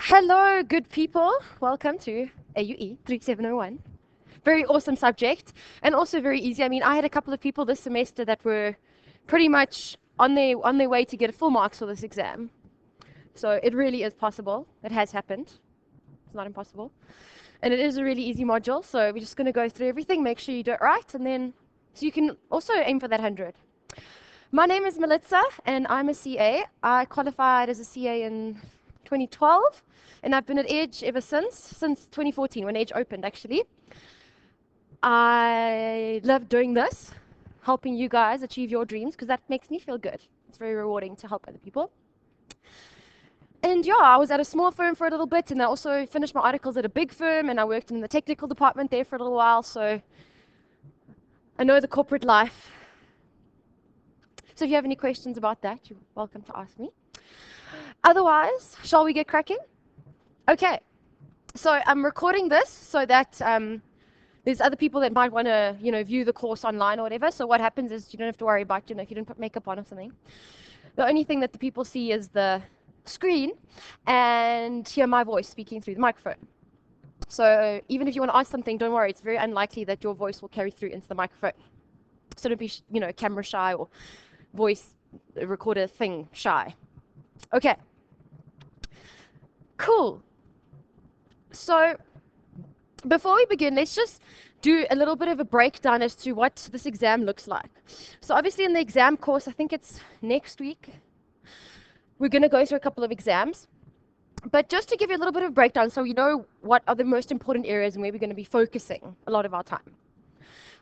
Hello, good people. Welcome to AUE3701. Very awesome subject and also very easy. I mean, I had a couple of people this semester that were pretty much on their way to get full marks for this exam. So it really is possible. It has happened. It's not impossible. And it is a really easy module. So we're just going to go through everything, make sure you do it right, and then so you can also aim for that 100. My name is Melitza, and I'm a CA. I qualified as a CA in 2012, and I've been at Edge ever since 2014, when Edge opened, actually. I love doing this, helping you guys achieve your dreams, because that makes me feel good. It's very rewarding to help other people. And yeah, I was at a small firm for a little bit, and I also finished my articles at a big firm, and I worked in the technical department there for a little while, so I know the corporate life. So if you have any questions about that, you're welcome to ask me. Otherwise, shall we get cracking? Okay, so I'm recording this so that there's other people that might want to, view the course online or whatever. So what happens is you don't have to worry about, if you didn't put makeup on or something. The only thing that the people see is the screen and hear my voice speaking through the microphone. So even if you want to ask something, don't worry. It's very unlikely that your voice will carry through into the microphone. So don't be, camera shy or voice recorder thing shy. Okay. Cool. So before we begin, let's just do a little bit of a breakdown as to what this exam looks like. So obviously in the exam course, I think it's next week, we're going to go through a couple of exams. But just to give you a little bit of breakdown so you know what are the most important areas and where we're going to be focusing a lot of our time.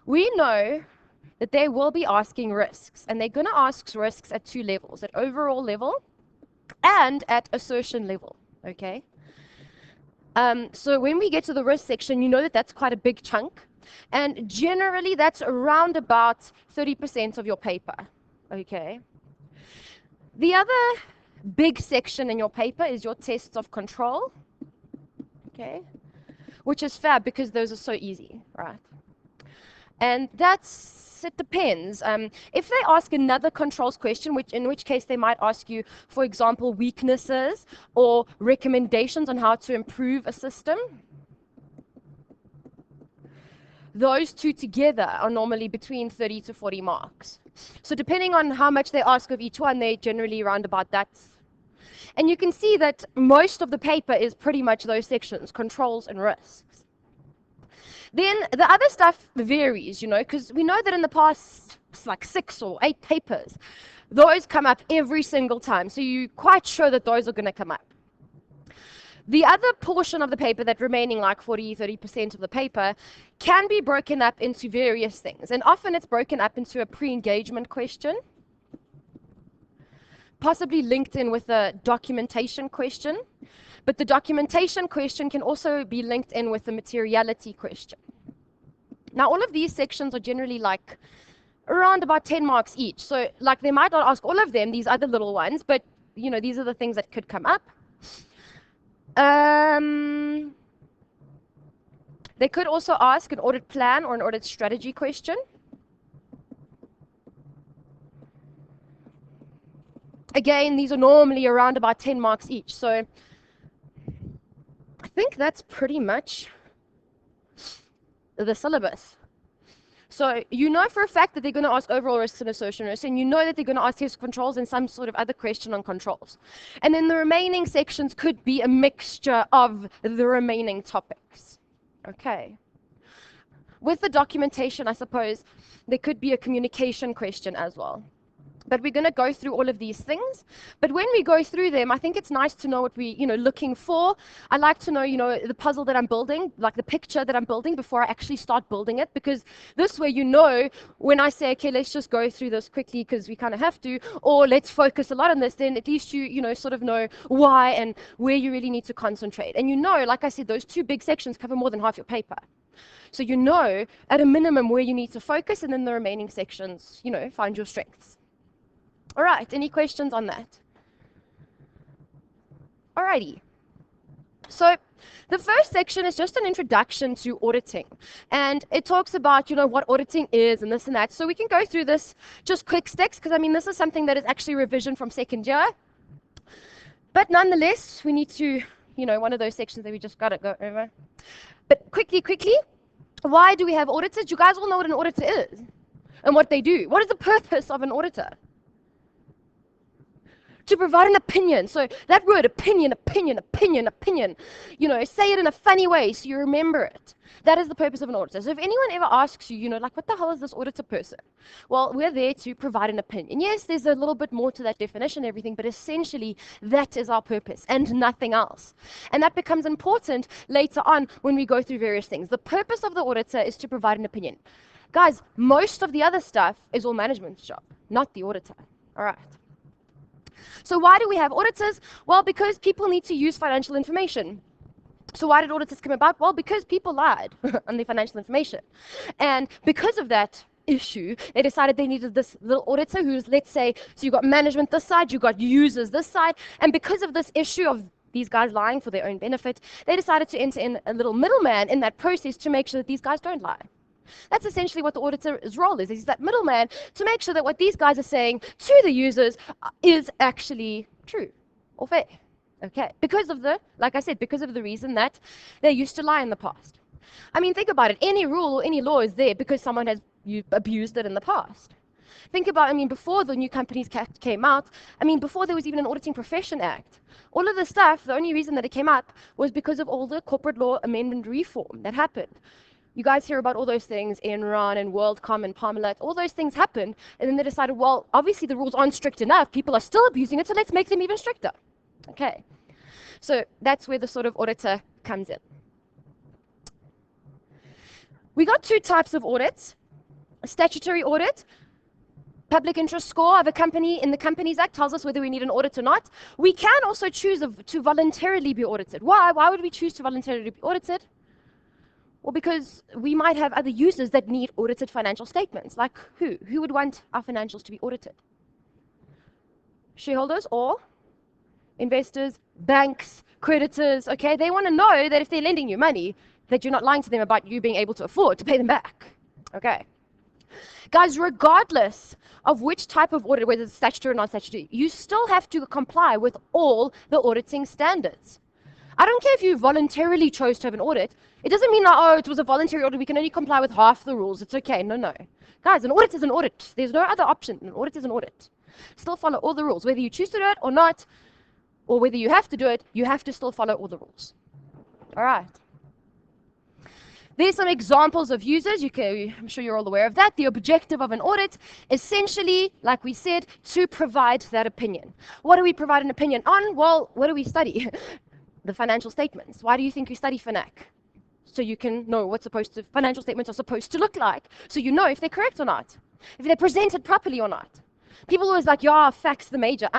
We know that they will be asking risks, and they're going to ask risks at two levels, at overall level and at assertion level, okay? So when we get to the risk section, you know that that's quite a big chunk, and generally that's around about 30% of your paper, okay? The other big section in your paper is your tests of control, okay? Which is fab because those are so easy, right? And it depends. If they ask another controls question, in which case they might ask you, for example, weaknesses or recommendations on how to improve a system, those two together are normally between 30 to 40 marks. So depending on how much they ask of each one, they're generally around about that. And you can see that most of the paper is pretty much those sections, controls and risks. Then the other stuff varies, because we know that in the past, like 6 or 8 papers, those come up every single time. So you're quite sure that those are going to come up. The other portion of the paper, that remaining like 30% of the paper, can be broken up into various things. And often it's broken up into a pre-engagement question, possibly linked in with a documentation question. But the documentation question can also be linked in with the materiality question. Now, all of these sections are generally like around about 10 marks each. So like they might not ask all of them, these other little ones, but these are the things that could come up. They could also ask an audit plan or an audit strategy question. Again, these are normally around about 10 marks each. So I think that's pretty much the syllabus. So you know for a fact that they're going to ask overall risks and assertion risks, and you know that they're going to ask test controls and some sort of other question on controls. And then the remaining sections could be a mixture of the remaining topics. Okay. With the documentation, I suppose, there could be a communication question as well. But we're going to go through all of these things. But when we go through them, I think it's nice to know what we're looking for. I like to know, the puzzle that I'm building, like the picture that I'm building before I actually start building it. Because this way, when I say, okay, let's just go through this quickly because we kind of have to, or let's focus a lot on this, then at least you sort of know why and where you really need to concentrate. And like I said, those two big sections cover more than half your paper. So at a minimum where you need to focus, and then the remaining sections, find your strengths. All right, any questions on that? Alrighty. So the first section is just an introduction to auditing. And it talks about, what auditing is and this and that. So we can go through this just quick sticks, because this is something that is actually revision from second year. But nonetheless, we need to one of those sections that we just got to go over. But quickly, why do we have auditors? You guys all know what an auditor is and what they do. What is the purpose of an auditor? To provide an opinion. So that word, opinion. Say it in a funny way so you remember it. That is the purpose of an auditor. So if anyone ever asks you, like, what the hell is this auditor person? Well, we're there to provide an opinion. Yes, there's a little bit more to that definition and everything, but essentially that is our purpose and nothing else. And that becomes important later on when we go through various things. The purpose of the auditor is to provide an opinion. Guys, most of the other stuff is all management's job, not the auditor. All right. So why do we have auditors? Well, because people need to use financial information. So why did auditors come about? Well, because people lied on their financial information. And because of that issue, they decided they needed this little auditor who's, let's say, so you got management this side, you got users this side, and because of this issue of these guys lying for their own benefit, they decided to enter in a little middleman in that process to make sure that these guys don't lie. That's essentially what the auditor's role is. He's that middleman to make sure that what these guys are saying to the users is actually true or fair. Okay, like I said, because of the reason that they used to lie in the past. I mean, think about it. Any rule or any law is there because someone has abused it in the past. Think about, before the New Companies Act came out, before there was even an Auditing Profession Act, all of the stuff, the only reason that it came up was because of all the corporate law amendment reform that happened. You guys hear about all those things, Enron and WorldCom and Parmalat, all those things happened, and then they decided, well, obviously the rules aren't strict enough, people are still abusing it, so let's make them even stricter. Okay, so that's where the sort of auditor comes in. We got two types of audits. A statutory audit, public interest score of a company in the Companies Act tells us whether we need an audit or not. We can also choose to voluntarily be audited. Why? Why would we choose to voluntarily be audited? Well, because we might have other users that need audited financial statements. Like who? Who would want our financials to be audited? Shareholders or investors, banks, creditors, okay? They want to know that if they're lending you money, that you're not lying to them about you being able to afford to pay them back, okay? Guys, regardless of which type of audit, whether it's statutory or non-statutory, you still have to comply with all the auditing standards. I don't care if you voluntarily chose to have an audit. It doesn't mean that, oh, it was a voluntary audit, we can only comply with half the rules. It's okay. No. Guys, an audit is an audit. There's no other option. An audit is an audit. Still follow all the rules. Whether you choose to do it or not, or whether you have to do it, you have to still follow all the rules. All right. There's some examples of users. I'm sure you're all aware of that. The objective of an audit, essentially, like we said, to provide that opinion. What do we provide an opinion on? Well, what do we study? The financial statements. Why do you think you study FNAC? So you can know what financial statements are supposed to look like. So you know if they're correct or not. If they're presented properly or not. People always like, yeah, facts the major.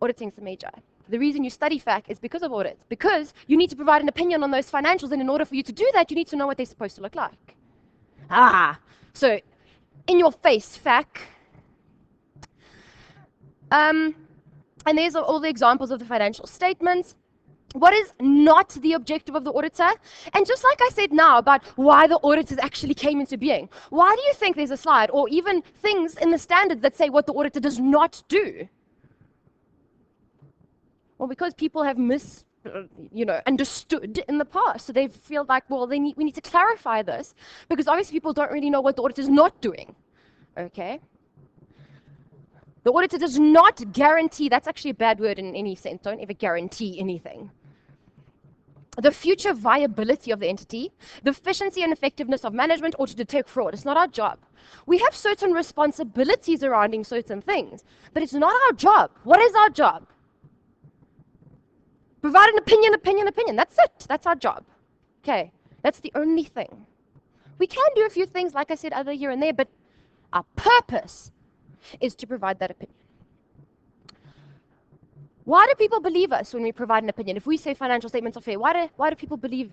Auditing's the major. The reason you study FAC is because of audits. Because you need to provide an opinion on those financials, and in order for you to do that, you need to know what they're supposed to look like. So in your face, FAC. And there's all the examples of the financial statements. What is not the objective of the auditor? And just like I said now about why the auditors actually came into being, why do you think there's a slide or even things in the standards that say what the auditor does not do? Well, because people have understood in the past. So they feel like, well, we need to clarify this because obviously people don't really know what the auditor is not doing. Okay? The auditor does not guarantee, that's actually a bad word in any sense, don't ever guarantee anything. The future viability of the entity, the efficiency and effectiveness of management, or to detect fraud. It's not our job. We have certain responsibilities surrounding certain things, but it's not our job. What is our job? Provide an opinion. That's it. That's our job. Okay, that's the only thing. We can do a few things, like I said, other here and there, but our purpose is to provide that opinion. Why do people believe us when we provide an opinion? If we say financial statements are fair, why do people believe?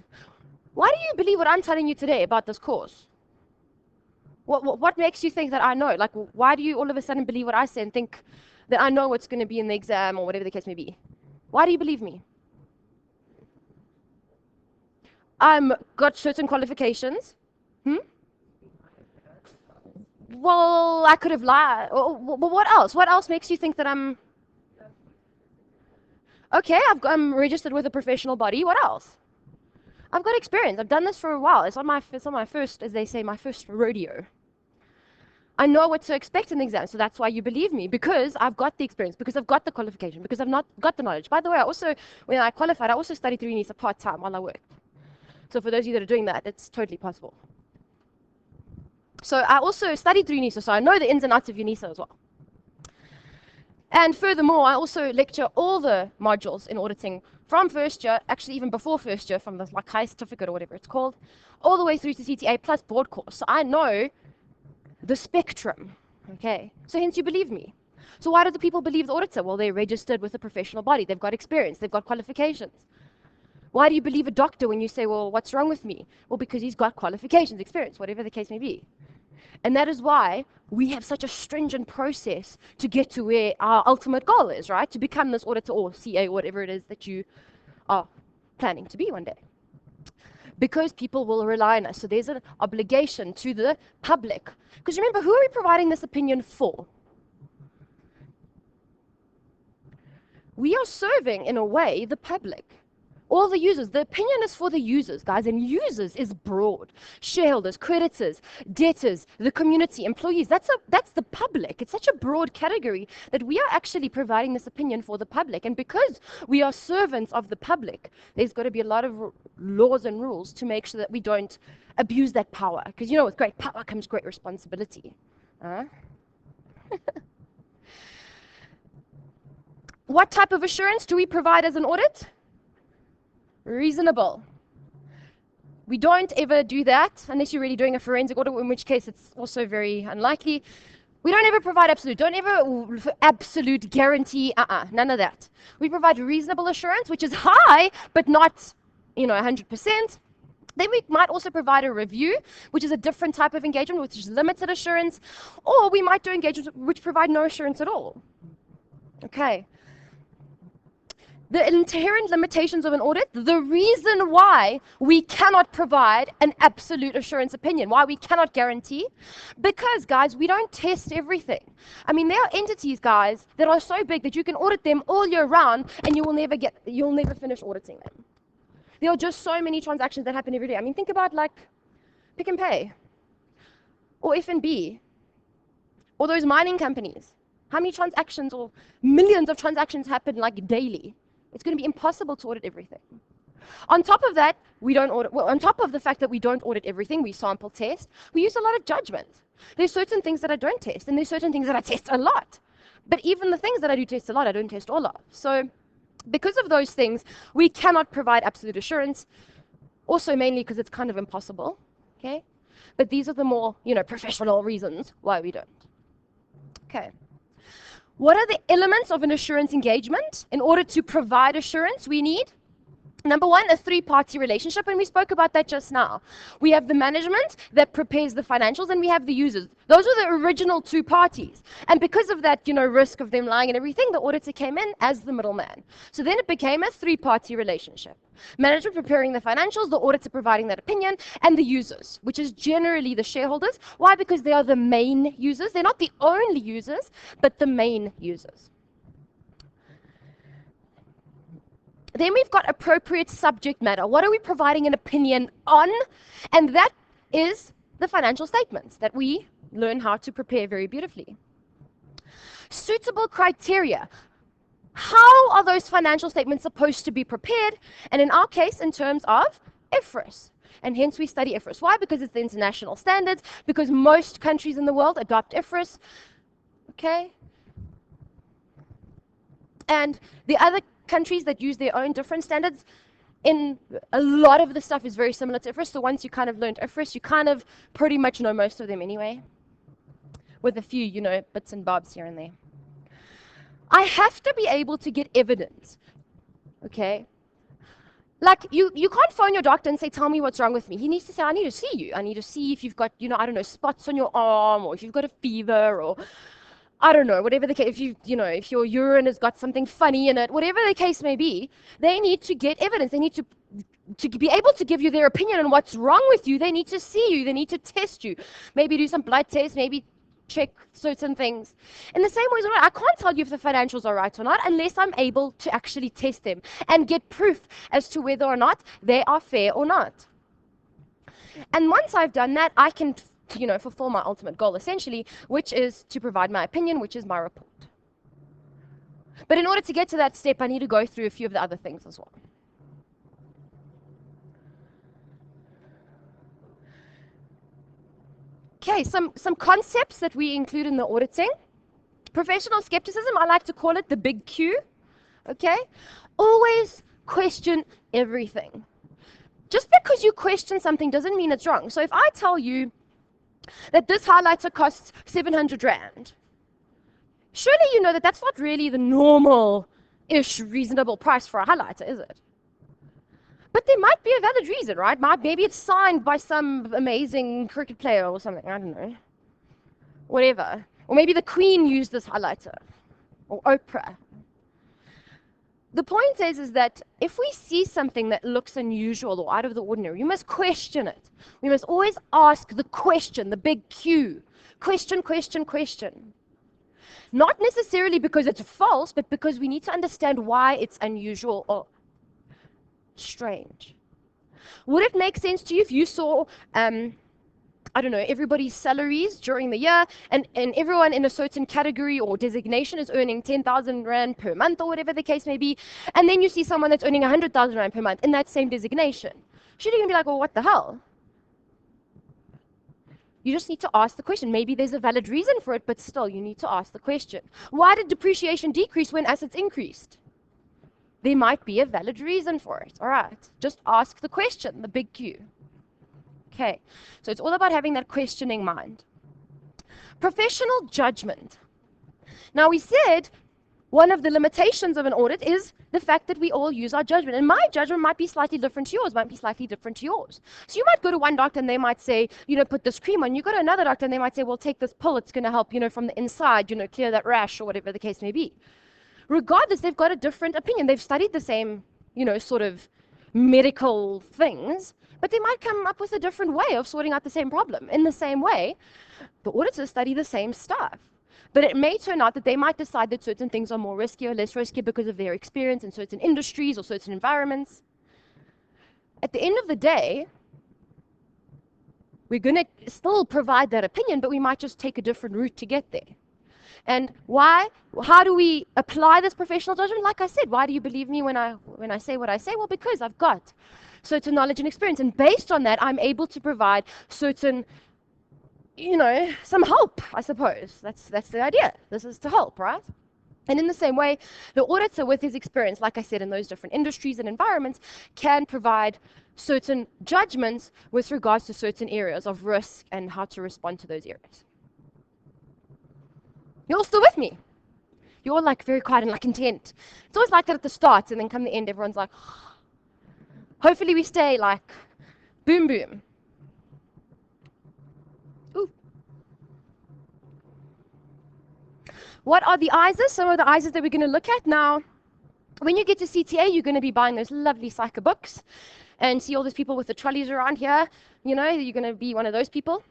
Why do you believe what I'm telling you today about this course? What makes you think that I know? Like, why do you all of a sudden believe what I say and think that I know what's going to be in the exam or whatever the case may be? Why do you believe me? Got certain qualifications. Well, I could have lied. Well, what else? What else makes you think that I'm... Okay, I'm registered with a professional body. What else? I've got experience. I've done this for a while. It's on my first, as they say, my first rodeo. I know what to expect in the exam, so that's why you believe me, because I've got the experience, because I've got the qualification, because I've not got the knowledge. By the way, when I qualified, I also studied through UNISA part-time while I worked. So for those of you that are doing that, it's totally possible. So I also studied through UNISA, so I know the ins and outs of UNISA as well. And furthermore, I also lecture all the modules in auditing from first year, actually even before first year, from the high certificate or whatever it's called, all the way through to CTA plus board course. So I know the spectrum. Okay, so hence you believe me. So why do the people believe the auditor? Well, they're registered with a professional body. They've got experience. They've got qualifications. Why do you believe a doctor when you say, well, what's wrong with me? Well, because he's got qualifications, experience, whatever the case may be. And that is why we have such a stringent process to get to where our ultimate goal is, right? To become this auditor or CA, whatever it is that you are planning to be one day. Because people will rely on us. So there's an obligation to the public. Because remember, who are we providing this opinion for? We are serving, in a way, the public. All the users. The opinion is for the users, guys, and users is broad. Shareholders, creditors, debtors, the community, employees. That's the public. It's such a broad category that we are actually providing this opinion for the public. And because we are servants of the public, there's got to be a lot of laws and rules to make sure that we don't abuse that power. Because with great power comes great responsibility. What type of assurance do we provide as an audit? Reasonable. We don't ever do that unless you're really doing a forensic audit, in which case it's also very unlikely. We don't ever provide absolute. Don't ever absolute guarantee. None of that. We provide reasonable assurance, which is high, but not 100%. Then we might also provide a review, which is a different type of engagement, which is limited assurance. Or we might do engagements which provide no assurance at all. Okay. The inherent limitations of an audit, the reason why we cannot provide an absolute assurance opinion, why we cannot guarantee, because, guys, we don't test everything. I mean, there are entities, guys, that are so big that you can audit them all year round and you'll never finish auditing them. There are just so many transactions that happen every day. I mean, think about like Pick and Pay or F&B or those mining companies. How many transactions or millions of transactions happen like daily? It's going to be impossible to audit everything. On top of that, on top of the fact that we don't audit everything, we sample test, we use a lot of judgment. There's certain things that I don't test, and there's certain things that I test a lot. But even the things that I do test a lot, I don't test all of. So because of those things, we cannot provide absolute assurance, also mainly because it's kind of impossible, okay? But these are the more, professional reasons why we don't. Okay. What are the elements of an assurance engagement? In order to provide assurance, we need, number one, a three-party relationship, and we spoke about that just now. We have the management that prepares the financials, and we have the users. Those are the original two parties. And because of that, risk of them lying and everything, the auditor came in as the middleman. So then it became a three-party relationship. Management preparing the financials, the auditor providing that opinion, and the users, which is generally the shareholders. Why? Because they are the main users. They're not the only users, but the main users. Then we've got appropriate subject matter. What are we providing an opinion on? And that is the financial statements that we learn how to prepare very beautifully. Suitable criteria. How are those financial statements supposed to be prepared? And in our case, in terms of IFRS. And hence we study IFRS. Why? Because it's the international standards, because most countries in the world adopt IFRS. Okay? And the other countries that use their own different standards, in a lot of the stuff is very similar to IFRS. So once you kind of learned IFRS, you kind of pretty much know most of them anyway, with a few, bits and bobs here and there. I have to be able to get evidence, okay? Like, you can't phone your doctor and say, tell me what's wrong with me. He needs to say, I need to see you. I need to see if you've got, I don't know, spots on your arm, or if you've got a fever, or I don't know, whatever the case, if your urine has got something funny in it, whatever the case may be, they need to get evidence. They need to be able to give you their opinion on what's wrong with you. They need to see you. They need to test you. Maybe do some blood tests, maybe check certain things. In the same way, I can't tell you if the financials are right or not unless I'm able to actually test them and get proof as to whether or not they are fair or not. And once I've done that, I can, fulfill my ultimate goal essentially, which is to provide my opinion, which is my report. But in order to get to that step, I need to go through a few of the other things as well. Okay, some concepts that we include in the auditing. Professional skepticism, I like to call it the big Q. Okay? Always question everything. Just because you question something doesn't mean it's wrong. So if I tell you that this highlighter costs 700 Rand, surely you know that that's not really the normal-ish reasonable price for a highlighter, is it? But there might be a valid reason, right? Maybe it's signed by some amazing cricket player or something, I don't know. Whatever. Or maybe the Queen used this highlighter. Or Oprah. The point is that if we see something that looks unusual or out of the ordinary, we must question it. We must always ask the question, the big Q. Question, question, question. Not necessarily because it's false, but because we need to understand why it's unusual or strange. Would it make sense to you if you saw, I don't know, everybody's salaries during the year, and everyone in a certain category or designation is earning 10,000 Rand per month or whatever the case may be, and then you see someone that's earning 100,000 Rand per month in that same designation? Surely you're going to be like, well, what the hell? You just need to ask the question. Maybe there's a valid reason for it, but still, you need to ask the question. Why did depreciation decrease when assets increased? There might be a valid reason for it. All right. Just ask the question, the big Q. Okay. So it's all about having that questioning mind. Professional judgment. Now, we said one of the limitations of an audit is the fact that we all use our judgment. And my judgment might be slightly different to yours, might be slightly different to yours. So you might go to one doctor and they might say, put this cream on. You go to another doctor and they might say, well, take this pill. It's going to help, from the inside, clear that rash or whatever the case may be. Regardless, they've got a different opinion. They've studied the same, sort of medical things, but they might come up with a different way of sorting out the same problem. In the same way, the auditors study the same stuff. But it may turn out that they might decide that certain things are more risky or less risky because of their experience in certain industries or certain environments. At the end of the day, we're going to still provide that opinion, but we might just take a different route to get there. And why? How do we apply this professional judgment? Like I said, why do you believe me when I say what I say? Well, because I've got certain knowledge and experience, and based on that, I'm able to provide certain, some help, I suppose. That's the idea. This is to help, right? And in the same way, the auditor with his experience, like I said, in those different industries and environments, can provide certain judgments with regards to certain areas of risk and how to respond to those areas. You're all still with me? You're all like very quiet and like intent. It's always like that at the start, and then come the end, everyone's like, hopefully we stay like boom, boom. Ooh. What are the ISAs? Some of the ISAs that we're going to look at now. When you get to CTA, you're going to be buying those lovely psycho books and see all those people with the trolleys around here. You're going to be one of those people.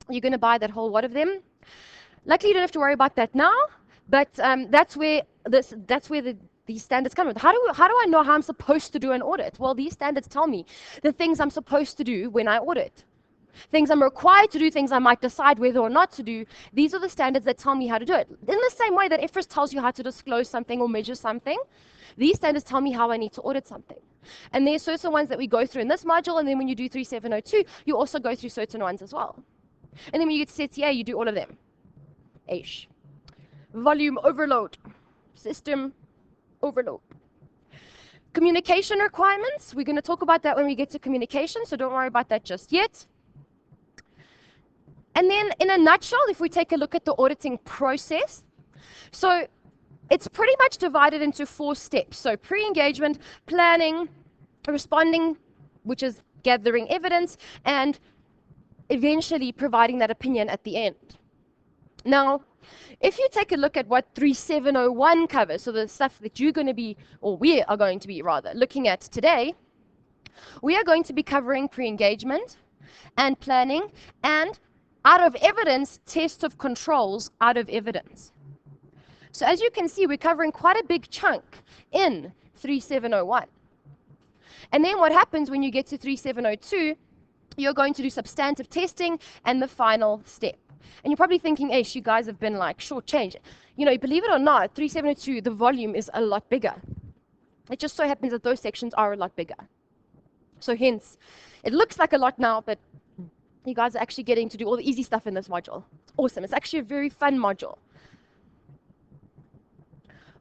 You're going to buy that whole lot of them. Luckily, you don't have to worry about that now, but that's where these standards come in. How do I know how I'm supposed to do an audit? Well, these standards tell me the things I'm supposed to do when I audit. Things I'm required to do, things I might decide whether or not to do. These are the standards that tell me how to do it. In the same way that IFRS tells you how to disclose something or measure something, these standards tell me how I need to audit something. And there's certain ones that we go through in this module, and then when you do 3702, you also go through certain ones as well. And then when you get to CTA, you do all of them. Volume overload, system overload. Communication requirements, we're going to talk about that when we get to communication, so don't worry about that just yet. And then in a nutshell, if we take a look at the auditing process, so it's pretty much divided into 4 steps. So pre-engagement, planning, responding, which is gathering evidence, and eventually providing that opinion at the end. Now, if you take a look at what 3701 covers, so the stuff that you're going to be, or we are going to be rather, looking at today, we are going to be covering pre-engagement and planning and out of evidence, test of controls, out of evidence. So as you can see, we're covering quite a big chunk in 3701. And then what happens when you get to 3702, you're going to do substantive testing and the final step. And you're probably thinking, Aish, you guys have been like shortchanged. You know, believe it or not, 3702, the volume is a lot bigger. It just so happens that those sections are a lot bigger. So hence, it looks like a lot now, but you guys are actually getting to do all the easy stuff in this module. It's awesome. It's actually a very fun module.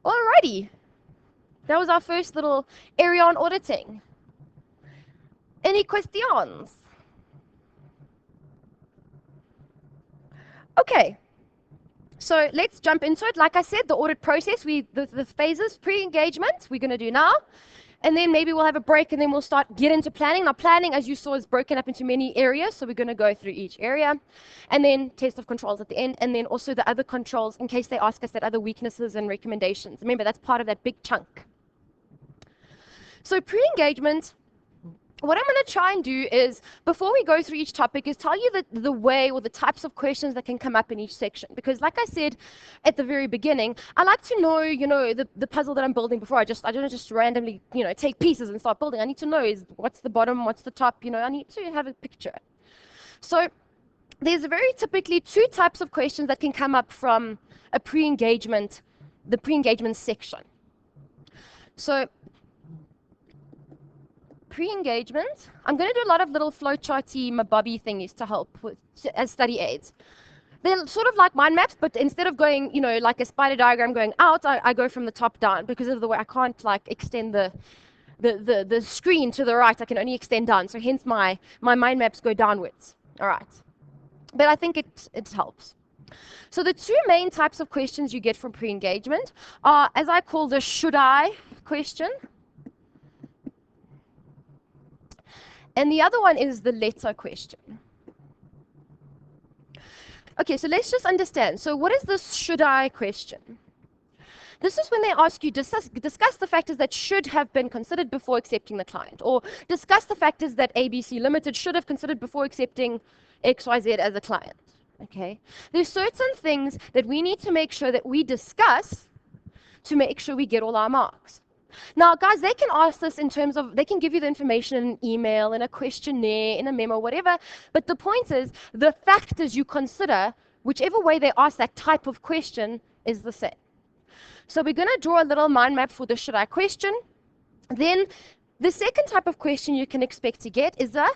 Alrighty. That was our first little area on auditing. Any questions? Okay. So let's jump into it. Like I said, the audit process, the phases, pre-engagement, we're going to do now. And then maybe we'll have a break and then we'll get into planning. Now planning, as you saw, is broken up into many areas. So we're going to go through each area. And then test of controls at the end. And then also the other controls in case they ask us that other weaknesses and recommendations. Remember, that's part of that big chunk. So pre-engagement, what I'm going to try and do is, before we go through each topic, is tell you the way or the types of questions that can come up in each section. Because like I said at the very beginning, I like to know, the puzzle that I'm building before I don't just randomly, take pieces and start building. I need to know is what's the bottom, what's the top, I need to have a picture. So there's very typically two types of questions that can come up from the pre-engagement section. So pre-engagement, I'm going to do a lot of little flowcharty, mabobby thingies to help with as study aids. They're sort of like mind maps, but instead of going, like a spider diagram going out, I go from the top down because of the way I can't like extend the screen to the right. I can only extend down, so hence my mind maps go downwards. All right, but I think it helps. So the two main types of questions you get from pre-engagement are, as I call, the should I question. And the other one is the letter question. Okay, so let's just understand. So what is this should I question? This is when they ask you, discuss the factors that should have been considered before accepting the client, or discuss the factors that ABC Limited should have considered before accepting XYZ as a client. Okay, there's certain things that we need to make sure that we discuss to make sure we get all our marks. Now, guys, they can ask this in terms of, they can give you the information in an email, in a questionnaire, in a memo, whatever. But the point is, the factors you consider, whichever way they ask that type of question, is the same. So we're going to draw a little mind map for the should I question. Then the second type of question you can expect to get is a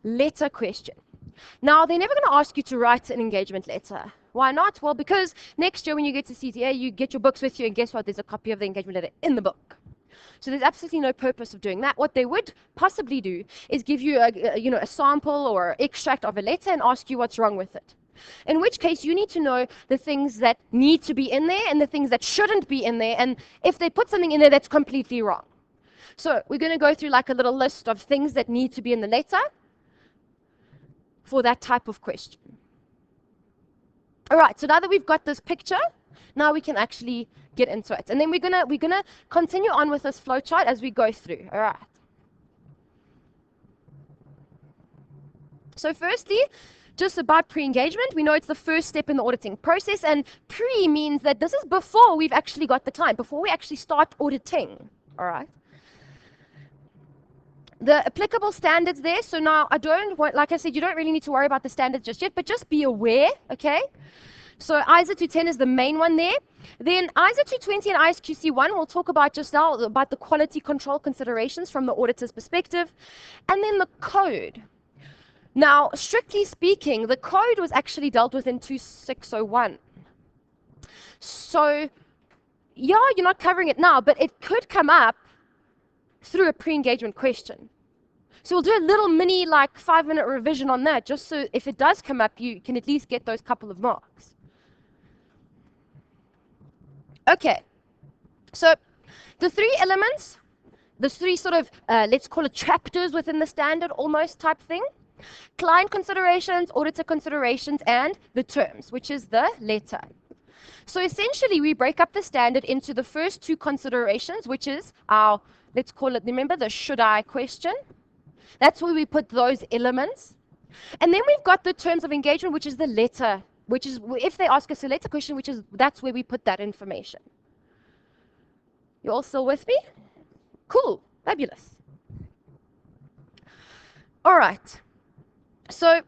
letter question. Now, they're never going to ask you to write an engagement letter. Why not? Well, because next year when you get to CTA, you get your books with you, and guess what? There's a copy of the engagement letter in the book. So there's absolutely no purpose of doing that. What they would possibly do is give you a sample or extract of a letter and ask you what's wrong with it. In which case, you need to know the things that need to be in there and the things that shouldn't be in there, and if they put something in there that's completely wrong. So we're going to go through like a little list of things that need to be in the letter for that type of question. All right, so now that we've got this picture, now we can actually get into it. And then we're gonna continue on with this flowchart as we go through. All right. So firstly, just about pre-engagement, we know it's the first step in the auditing process, and pre means that this is before we've actually got the client, before we actually start auditing. All right. The applicable standards there. So now like I said, you don't really need to worry about the standards just yet, but just be aware, okay? So ISO 210 is the main one there. Then ISO 220 and ISQC 1, we'll talk about just now, about the quality control considerations from the auditor's perspective. And then the code. Now, strictly speaking, the code was actually dealt with in 2601. So, yeah, you're not covering it now, but it could come up through a pre-engagement question. So we'll do a little mini, like 5-minute revision on that, just so if it does come up, you can at least get those couple of marks. Okay, so the three elements, the three sort of, let's call it chapters within the standard almost type thing. Client considerations, auditor considerations, and the terms, which is the letter. So essentially, we break up the standard into the first two considerations, which is our, let's call it, remember the should I question? That's where we put those elements. And then we've got the terms of engagement, which is the letter, which is if they ask us a letter question, that's where we put that information. You all still with me? Cool, fabulous. All right, so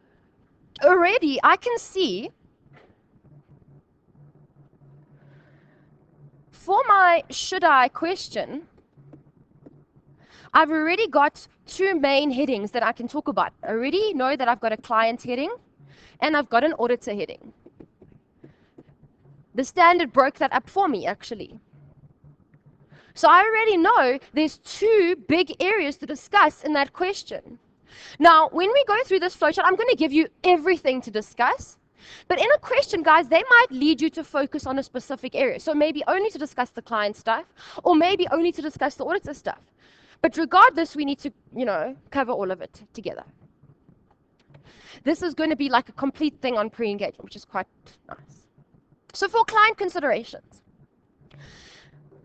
already I can see for my should I question, I've already got two main headings that I can talk about. I already know that I've got a client heading and I've got an auditor heading. The standard broke that up for me, actually. So I already know there's two big areas to discuss in that question. Now, when we go through this flowchart, I'm going to give you everything to discuss. But in a question, guys, they might lead you to focus on a specific area. So maybe only to discuss the client stuff, or maybe only to discuss the auditor stuff. But regardless, we need to, cover all of it together. This is going to be like a complete thing on pre-engagement, which is quite nice. So for client considerations,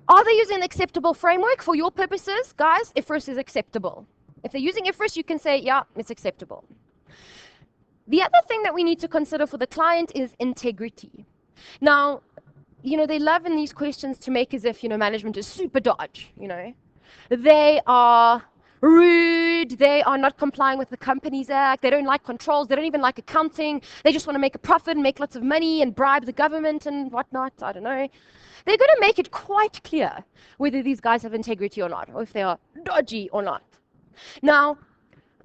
are they using an acceptable framework? For your purposes, guys, IFRS is acceptable. If they're using IFRS, you can say, yeah, it's acceptable. The other thing that we need to consider for the client is integrity. Now, they love in these questions to make as if, management is super dodge, They are rude, they are not complying with the Companies Act, they don't like controls, they don't even like accounting, they just want to make a profit and make lots of money and bribe the government and whatnot, I don't know. They're going to make it quite clear whether these guys have integrity or not, or if they are dodgy or not. Now,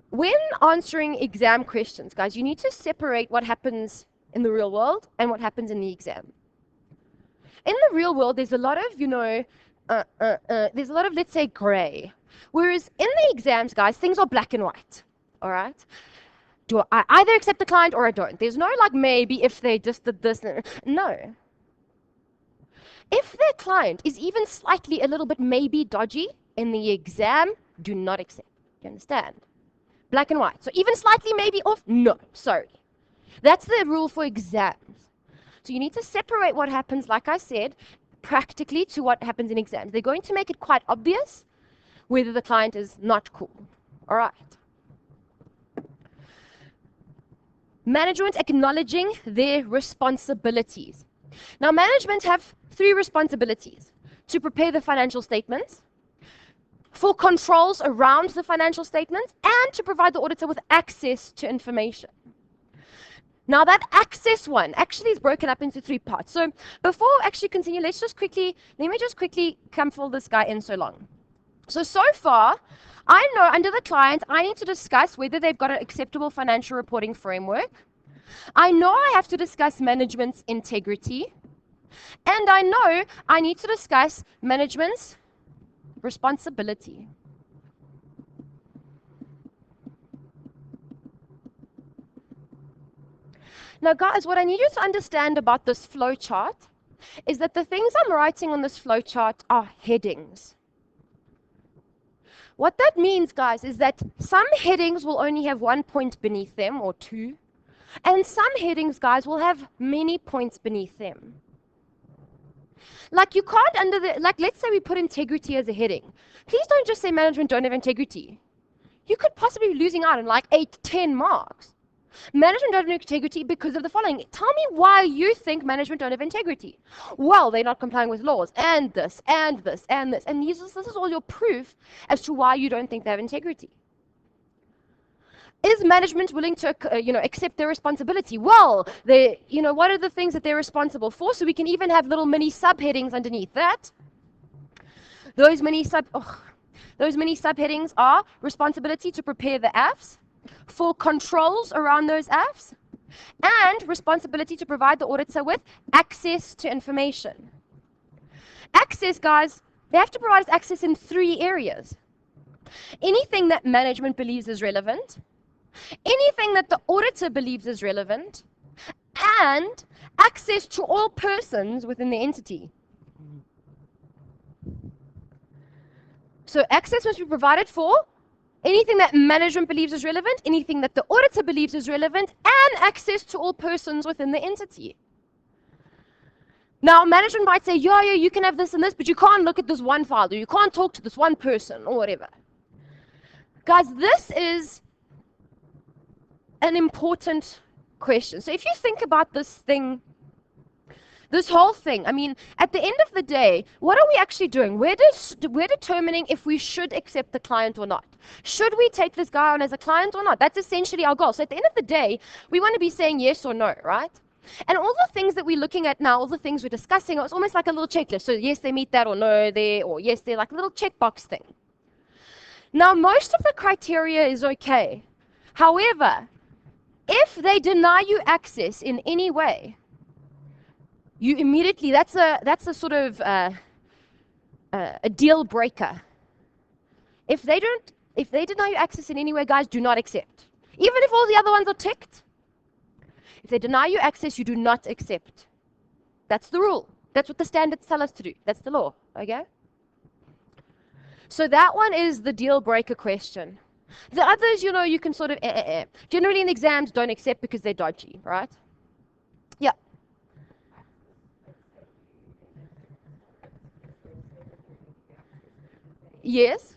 when answering exam questions, guys, you need to separate what happens in the real world and what happens in the exam. In the real world, there's a lot of, there's a lot of, let's say, gray. Whereas in the exams, guys, things are black and white, all right? Do I either accept the client or I don't? There's no like maybe if they just did this. No. If their client is even slightly a little bit maybe dodgy in the exam, do not accept. You understand? Black and white. So even slightly maybe off, no, sorry. That's the rule for exams. So you need to separate what happens, like I said, practically to what happens in exams. They're going to make it quite obvious whether the client is not cool. All right. Management acknowledging their responsibilities. Now, management have three responsibilities: to prepare the financial statements, for controls around the financial statements, and to provide the auditor with access to information. Now, that access one actually is broken up into three parts. So before we actually continue, let me just quickly come fill this guy in so long. So far, I know under the client, I need to discuss whether they've got an acceptable financial reporting framework. I know I have to discuss management's integrity. And I know I need to discuss management's responsibility. Now, guys, what I need you to understand about this flow chart is that the things I'm writing on this flow chart are headings. What that means, guys, is that some headings will only have 1 point beneath them, or 2, and some headings, guys, will have many points beneath them. Like you can't let's say we put integrity as a heading. Please don't just say management don't have integrity. You could possibly be losing out on like 8, 10 marks. Management don't have integrity because of the following. Tell me why you think management don't have integrity. Well, they're not complying with laws, and this, and this, and this. And this is all your proof as to why you don't think they have integrity. Is management willing to, accept their responsibility? Well, what are the things that they're responsible for? So we can even have little mini subheadings underneath that. Those mini subheadings are responsibility to prepare the AFs, for controls around those AFs, and responsibility to provide the auditor with access to information. Access, guys, they have to provide us access in 3 areas. Anything that management believes is relevant, anything that the auditor believes is relevant, and access to all persons within the entity. So access must be provided for anything that management believes is relevant, anything that the auditor believes is relevant, and access to all persons within the entity. Now, management might say, yeah, you can have this and this, but you can't look at this one file, or you can't talk to this one person, or whatever. Guys, this is an important question. So if you think about this thing, this whole thing, I mean, at the end of the day, what are we actually doing? We're determining if we should accept the client or not. Should we take this guy on as a client or not? That's essentially our goal. So at the end of the day, we want to be saying yes or no, right? And all the things that we're looking at now, all the things we're discussing, it's almost like a little checklist. So yes, they meet that, or no, or yes, they're like a little checkbox thing. Now, most of the criteria is okay. However, if they deny you access in any way, you immediately, that's a sort of a deal breaker. If they deny you access in any way, guys, do not accept. Even if all the other ones are ticked, if they deny you access, you do not accept. That's the rule. That's what the standards tell us to do. That's the law, okay? So that one is the deal breaker question. The others, you can sort of Generally in exams, don't accept because they're dodgy, right? Yeah. Yes.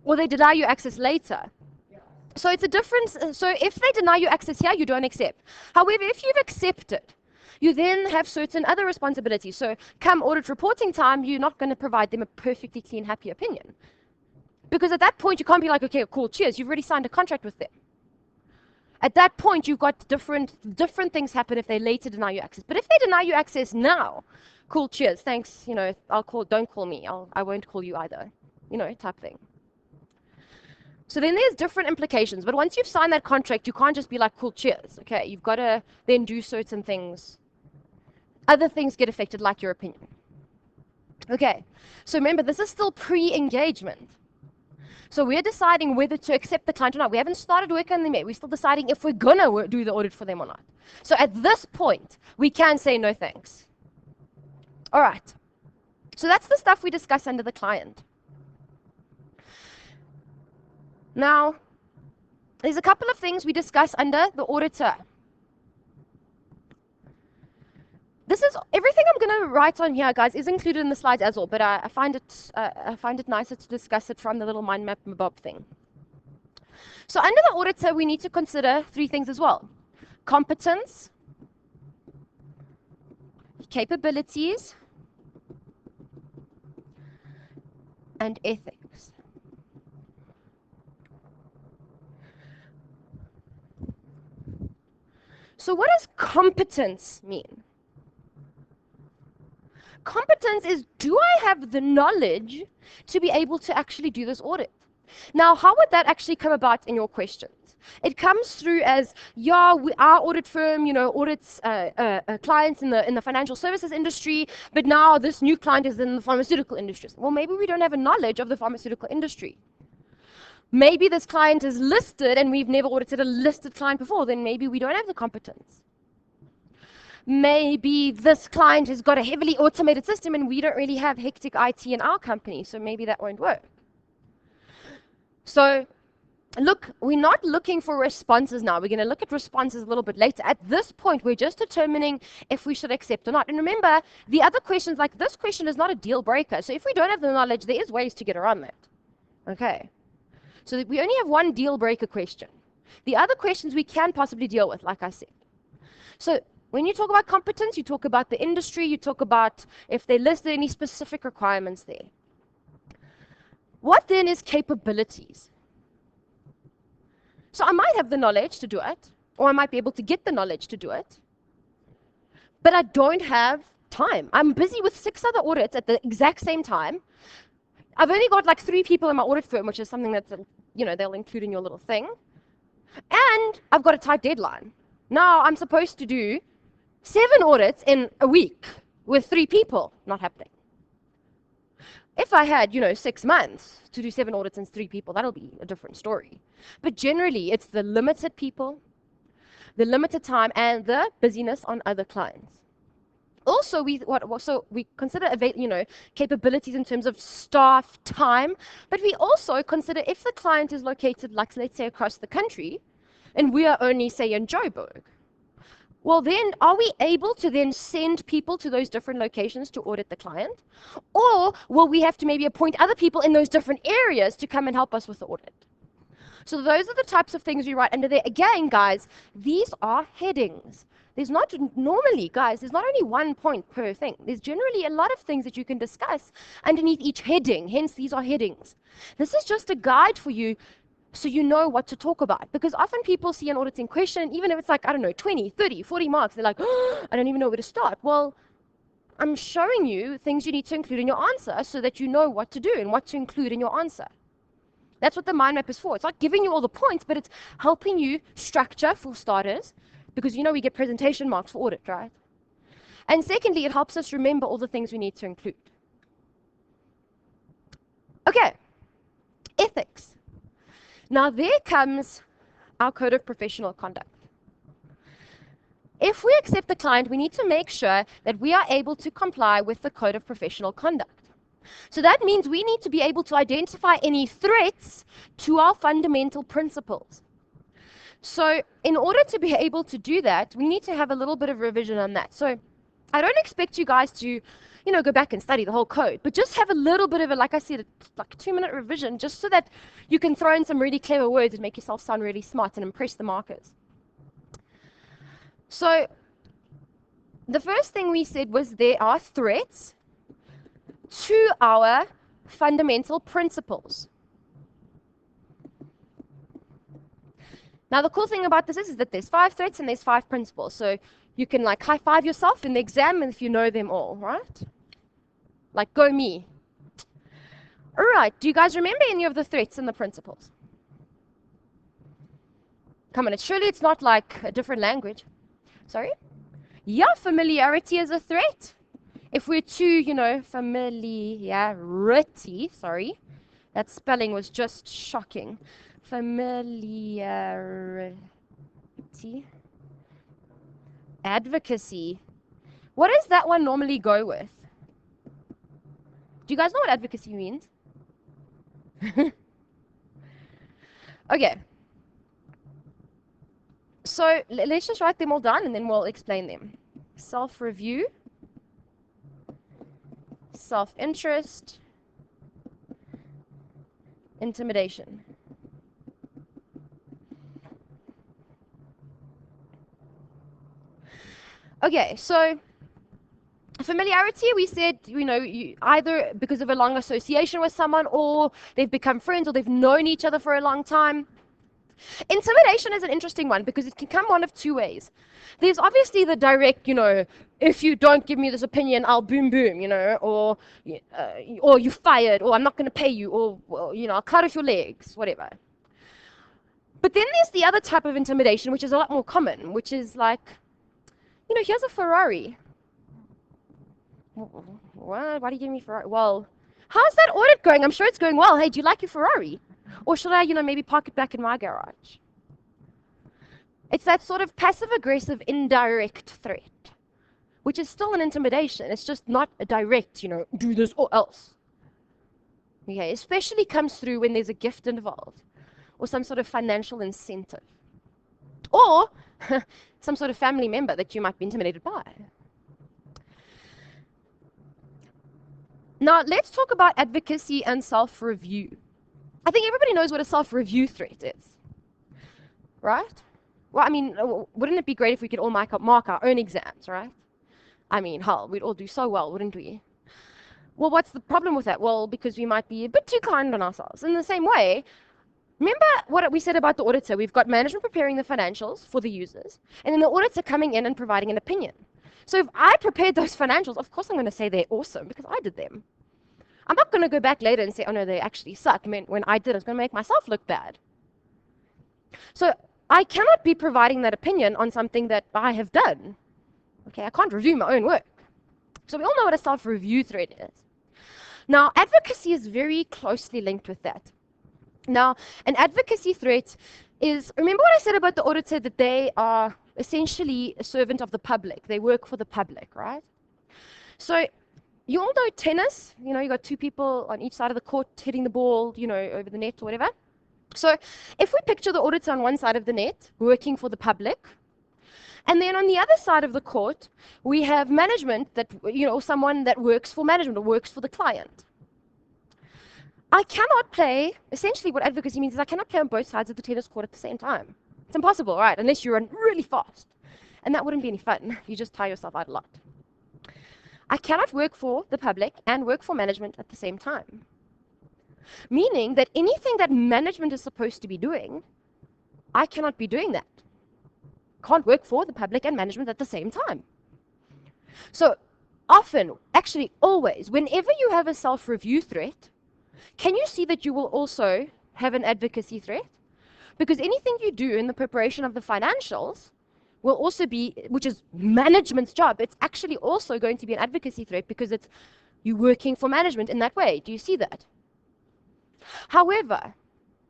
Or they deny you access later. So it's a difference. So if they deny you access here, you don't accept. However, if you've accepted, you then have certain other responsibilities. So come audit reporting time, you're not going to provide them a perfectly clean, happy opinion. Because at that point, you can't be like, okay, cool, cheers, you've already signed a contract with them. At that point, you've got different things happen if they later deny you access. But if they deny you access now, cool, cheers, thanks, don't call me, I won't call you either, type thing. So then there's different implications. But once you've signed that contract, you can't just be like, cool, cheers. Okay, you've got to then do certain things. Other things get affected, like your opinion. Okay, so remember, this is still pre-engagement. So we're deciding whether to accept the client or not. We haven't started working on them yet. We're still deciding if we're going to do the audit for them or not. So at this point, we can say no thanks. All right. So that's the stuff we discuss under the client. Now, there's a couple of things we discuss under the auditor. This is everything I'm going to write on here, guys, is included in the slides as well, but I find it nicer to discuss it from the little mind map bob thing. So under the auditor, we need to consider 3 things as well: competence, capabilities, and ethics. So what does competence mean? Competence is, do I have the knowledge to be able to actually do this audit? Now, how would that actually come about in your questions? It comes through as, yeah, our audit firm, audits clients in the financial services industry, but now this new client is in the pharmaceutical industry. Well, maybe we don't have a knowledge of the pharmaceutical industry. Maybe this client is listed and we've never audited a listed client before, then maybe we don't have the competence. Maybe this client has got a heavily automated system and we don't really have hectic IT in our company, so maybe that won't work. So look, we're not looking for responses now. We're going to look at responses a little bit later. At this point, we're just determining if we should accept or not. And remember, the other questions, like this question, is not a deal breaker. So if we don't have the knowledge, there is ways to get around that. Okay. So we only have one deal breaker question. The other questions we can possibly deal with, like I said. So when you talk about competence, you talk about the industry, you talk about if they listed any specific requirements there. What then is capabilities? So I might have the knowledge to do it, or I might be able to get the knowledge to do it, but I don't have time. I'm busy with 6 other audits at the exact same time. I've only got like 3 people in my audit firm, which is something that they'll include in your little thing. And I've got a tight deadline. Now I'm supposed to do 7 audits in a week with 3 people. Not happening. If I had, 6 months to do 7 audits and 3 people, that'll be a different story. But generally, it's the limited people, the limited time, and the busyness on other clients. Also, we consider capabilities in terms of staff time, but we also consider if the client is located, like let's say across the country, and we are only say in Joburg. Well, then, are we able to then send people to those different locations to audit the client? Or will we have to maybe appoint other people in those different areas to come and help us with the audit? So those are the types of things we write under there. Again, guys, these are headings. There's not normally, guys, there's not only one point per thing. There's generally a lot of things that you can discuss underneath each heading. Hence, these are headings. This is just a guide for you so you know what to talk about. Because often people see an auditing question, even if it's like, I don't know, 20, 30, 40 marks, they're like, oh, I don't even know where to start. Well, I'm showing you things you need to include in your answer so that you know what to do and what to include in your answer. That's what the mind map is for. It's not giving you all the points, but it's helping you structure, for starters, because you know we get presentation marks for audit, right? And secondly, it helps us remember all the things we need to include. Okay, ethics. Now there comes our code of professional conduct. If we accept the client, we need to make sure that we are able to comply with the code of professional conduct. So that means we need to be able to identify any threats to our fundamental principles. So in order to be able to do that, we need to have a little bit of revision on that. So I don't expect you guys to, go back and study the whole code, but just have a little bit of a, like I said, like a 2-minute revision, just so that you can throw in some really clever words and make yourself sound really smart and impress the markers. So the first thing we said was there are threats to our fundamental principles. Now the cool thing about this is that there's 5 threats and there's 5 principles. So you can like high five yourself in the exam if you know them all, right? Like go me. All right, do you guys remember any of the threats and the principles? Come on, surely it's not like a different language. Sorry? Yeah, familiarity is a threat. If we're too, familiarity, sorry, that spelling was just shocking. Familiarity. Advocacy. What does that one normally go with? Do you guys know what advocacy means? Okay. So let's just write them all down and then we'll explain them. Self-review. Self-interest, intimidation. Okay, so familiarity, we said, you either because of a long association with someone, or they've become friends, or they've known each other for a long time. Intimidation is an interesting one because it can come one of 2 ways. There's obviously the direct, if you don't give me this opinion, I'll boom boom, or you're fired, or I'm not going to pay you, or I'll cut off your legs, whatever. But then there's the other type of intimidation, which is a lot more common, which is like, here's a Ferrari. What? Why do you give me Ferrari? Well, how's that audit going? I'm sure it's going well. Hey, do you like your Ferrari? Or should I, maybe park it back in my garage? It's that sort of passive-aggressive, indirect threat, which is still an intimidation. It's just not a direct, do this or else. Okay, especially comes through when there's a gift involved or some sort of financial incentive. Or some sort of family member that you might be intimidated by. Now, let's talk about advocacy and self-review. I think everybody knows what a self-review threat is, right? Well, I mean, wouldn't it be great if we could all mark our own exams, right? I mean, hell, we'd all do so well, wouldn't we? Well, what's the problem with that? Well, because we might be a bit too kind on ourselves. In the same way, remember what we said about the auditor? We've got management preparing the financials for the users, and then the auditor coming in and providing an opinion. So if I prepared those financials, of course I'm going to say they're awesome because I did them. I'm not going to go back later and say, oh no, they actually suck. I mean, when I did, I was going to make myself look bad. So I cannot be providing that opinion on something that I have done. Okay, I can't review my own work. So we all know what a self-review threat is. Now, advocacy is very closely linked with that. Now, an advocacy threat is, remember what I said about the auditor, that they are essentially a servant of the public. They work for the public, right? So you all know tennis. You got 2 people on each side of the court hitting the ball, over the net or whatever. So if we picture the auditor on one side of the net, working for the public, And then on the other side of the court, we have management that, someone that works for management or works for the client. I cannot play, essentially what advocacy means is I cannot play on both sides of the tennis court at the same time. It's impossible, right? Unless you run really fast. And that wouldn't be any fun. You just tire yourself out a lot. I cannot work for the public and work for management at the same time. Meaning that anything that management is supposed to be doing, I cannot be doing that. Can't work for the public and management at the same time. So often, actually always, whenever you have a self-review threat, can you see that you will also have an advocacy threat? Because anything you do in the preparation of the financials will also be, which is management's job, it's actually also going to be an advocacy threat because it's you working for management in that way. Do you see that? However,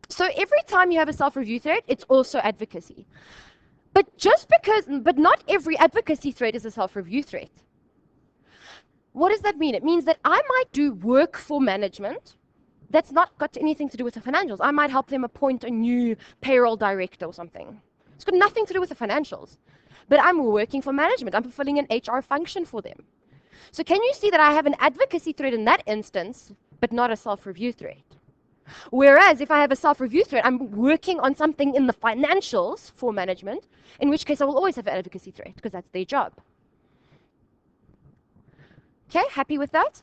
so every time you have a self-review threat, it's also advocacy. But not every advocacy threat is a self-review threat. What does that mean? It means that I might do work for management that's not got anything to do with the financials. I might help them appoint a new payroll director or something. It's got nothing to do with the financials. But I'm working for management. I'm fulfilling an HR function for them. So can you see that I have an advocacy threat in that instance, but not a self-review threat? Whereas if I have a self-review threat, I'm working on something in the financials for management, in which case I will always have an advocacy threat because that's their job. Okay, happy with that?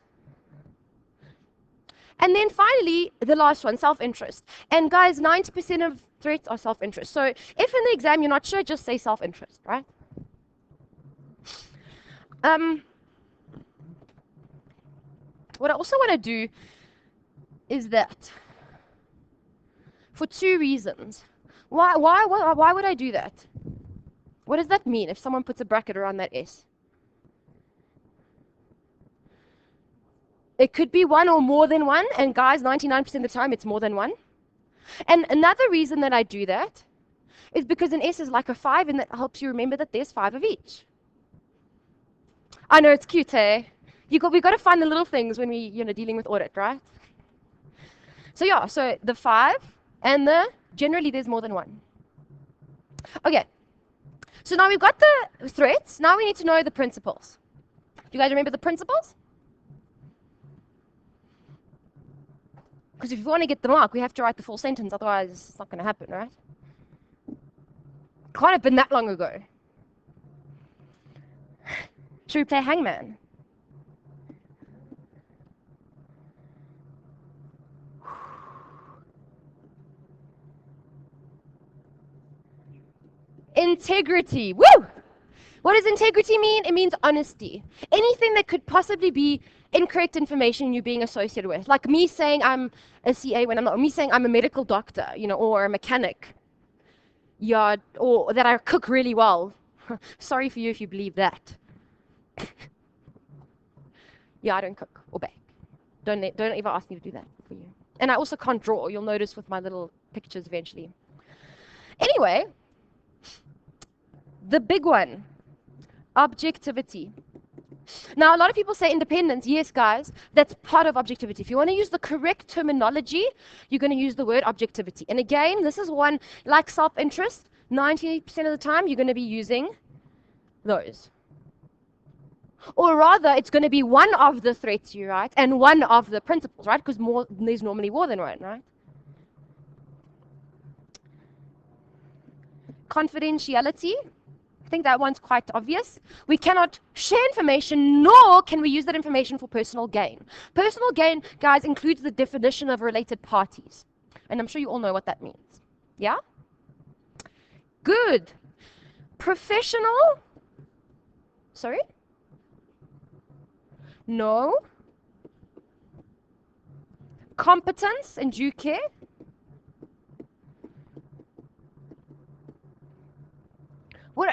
And then finally, the last one, self-interest. And guys, 90% of threats are self-interest. So if in the exam you're not sure, just say self-interest, right? What I also want to do is that for two reasons. Why would I do that? What does that mean if someone puts a bracket around that S? It could be one or more than one, and guys, 99% of the time it's more than one. And another reason that I do that is because an S is like a 5, and that helps you remember that there's 5 of each. I know it's cute, eh? We've got to find the little things when we, dealing with audit, right? So yeah, so the 5 and generally there's more than one. Okay, so now we've got the threats. Now we need to know the principles. Do you guys remember the principles? Because if you want to get the mark, we have to write the full sentence, otherwise it's not going to happen, right? Can't have been that long ago. Should we play hangman? Integrity. Woo! What does integrity mean? It means honesty. Anything that could possibly be incorrect information you're being associated with. Like me saying I'm a CA when I'm not, or me saying I'm a medical doctor, or a mechanic. Yeah, or that I cook really well. Sorry for you if you believe that. Yeah, I don't cook or bake. Don't ever ask me to do that for you. And I also can't draw. You'll notice with my little pictures eventually. Anyway, the big one, objectivity. Now, a lot of people say independence. Yes, guys, that's part of objectivity. If you want to use the correct terminology, you're going to use the word objectivity. And again, this is one, like self-interest, 90% of the time, you're going to be using those. Or rather, it's going to be one of the threats you write and one of the principles, right? Because there's normally more than one, right? Confidentiality. I think that one's quite obvious. We cannot share information, nor can we use that information for personal gain. Personal gain, guys, includes the definition of related parties. And I'm sure you all know what that means. Yeah? Good. Professional. Sorry? No. Competence and due care.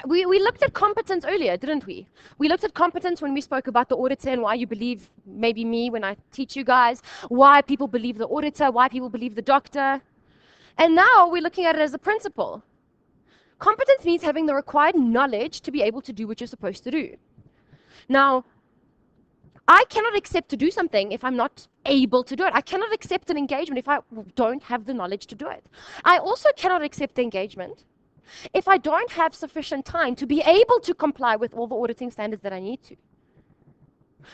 We looked at competence earlier, didn't we? We looked at competence when we spoke about the auditor and why you believe, maybe me when I teach you guys, why people believe the auditor, why people believe the doctor. And now we're looking at it as a principle. Competence means having the required knowledge to be able to do what you're supposed to do. Now, I cannot accept to do something if I'm not able to do it. I cannot accept an engagement if I don't have the knowledge to do it. I also cannot accept the engagement if I don't have sufficient time to be able to comply with all the auditing standards that I need to.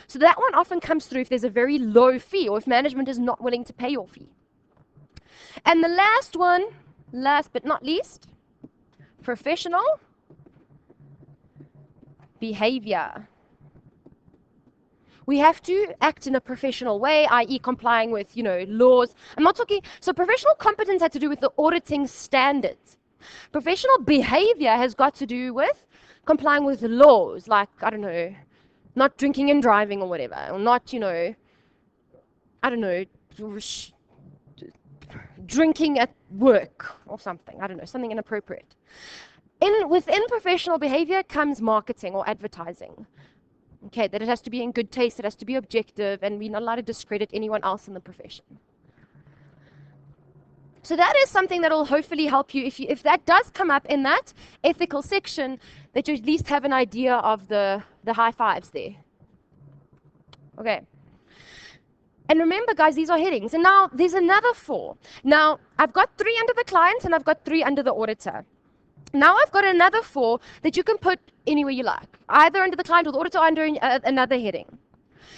So that one often comes through if there's a very low fee or if management is not willing to pay your fee. And the last one, last but not least, professional behavior. We have to act in a professional way, i.e. complying with, laws. I'm not talking, so professional competence had to do with the auditing standards. Professional behavior has got to do with complying with laws, like, I don't know, not drinking and driving or whatever, or not, I don't know, drinking at work or something, I don't know, something inappropriate. Within professional behavior comes marketing or advertising. Okay, that it has to be in good taste, it has to be objective, and we're not allowed to discredit anyone else in the profession. So that is something that will hopefully help you if that does come up in that ethical section, that you at least have an idea of the high fives there. Okay. And remember, guys, these are headings. And now there's another 4. Now, I've got 3 under the client and I've got 3 under the auditor. Now I've got another 4 that you can put anywhere you like, either under the client or the auditor or under another heading.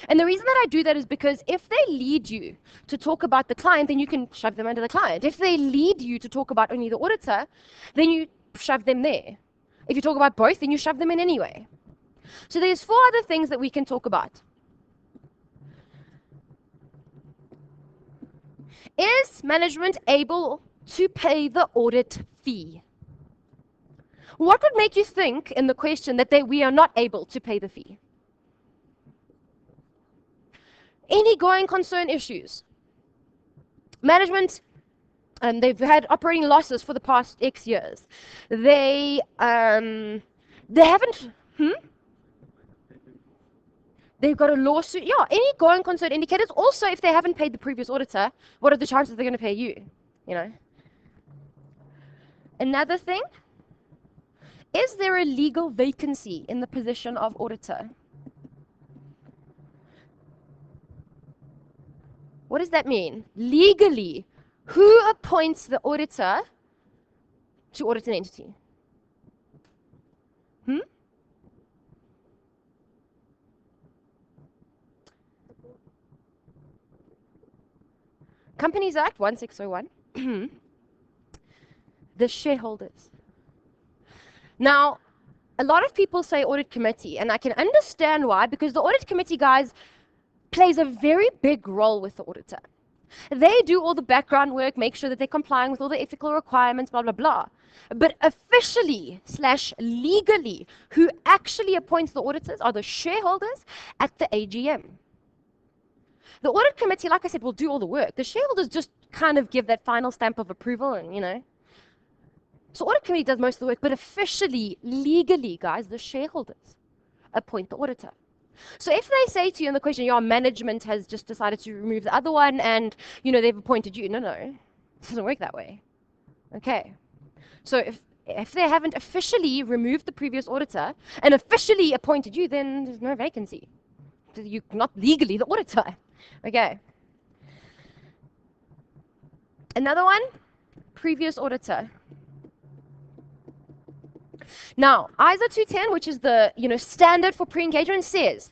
And the reason that I do that is because if they lead you to talk about the client, then you can shove them under the client. If they lead you to talk about only the auditor, then you shove them there. If you talk about both, then you shove them in anyway. So there's 4 other things that we can talk about. Is management able to pay the audit fee? What would make you think in the question that we are not able to pay the fee? Any going concern issues? Management, they've had operating losses for the past X years. They haven't, They've got a lawsuit. Yeah, any going concern indicators. Also, if they haven't paid the previous auditor, what are the chances they're going to pay you? Another thing, is there a legal vacancy in the position of auditor? What does that mean? Legally, who appoints the auditor to audit an entity? Companies Act 1601. The shareholders. Now, a lot of people say audit committee, and I can understand why, because the audit committee, guys, plays a very big role with the auditor. They do all the background work, make sure that they're complying with all the ethical requirements, blah, blah, blah. But officially / legally, who actually appoints the auditors are the shareholders at the AGM. The audit committee, like I said, will do all the work. The shareholders just kind of give that final stamp of approval and, So audit committee does most of the work, but officially, legally, guys, the shareholders appoint the auditor. So if they say to you in the question, your management has just decided to remove the other one and, they've appointed you. No, it doesn't work that way. Okay. So if they haven't officially removed the previous auditor and officially appointed you, then there's no vacancy. You're not legally the auditor. Okay. Another one, previous auditor. Now, ISO 210, which is the standard for pre-engagement, says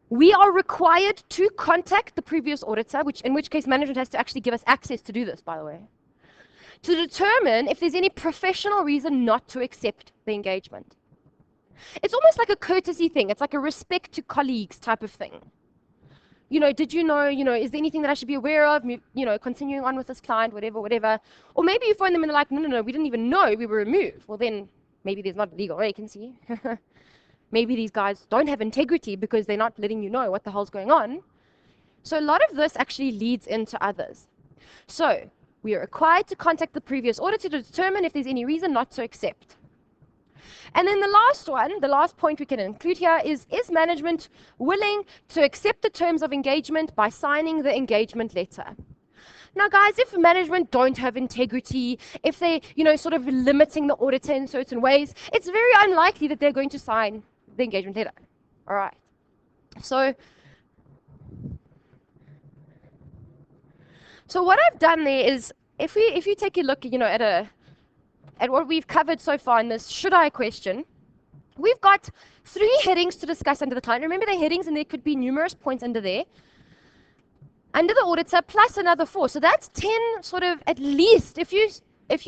we are required to contact the previous auditor, in which case management has to actually give us access to do this, by the way, to determine if there's any professional reason not to accept the engagement. It's almost like a courtesy thing. It's like a respect to colleagues type of thing. Did you know, is there anything that I should be aware of, continuing on with this client, whatever. Or maybe you phone them and they're like, no, we didn't even know we were removed. Well, then maybe there's not a legal vacancy. Maybe these guys don't have integrity because they're not letting you know what the hell's going on. So a lot of this actually leads into others. So we are required to contact the previous auditor to determine if there's any reason not to accept. And then the last point we can include here is management willing to accept the terms of engagement by signing the engagement letter? Now, guys, if management don't have integrity, if they, sort of limiting the auditor in certain ways, it's very unlikely that they're going to sign the engagement letter. All right. So what I've done there is, if you take a look, at a at what we've covered so far in this should I question, we've got 3 headings to discuss under the client. Remember, they're headings, and there could be numerous points under there. Under the auditor, plus another 4. So that's 10 sort of, at least, if you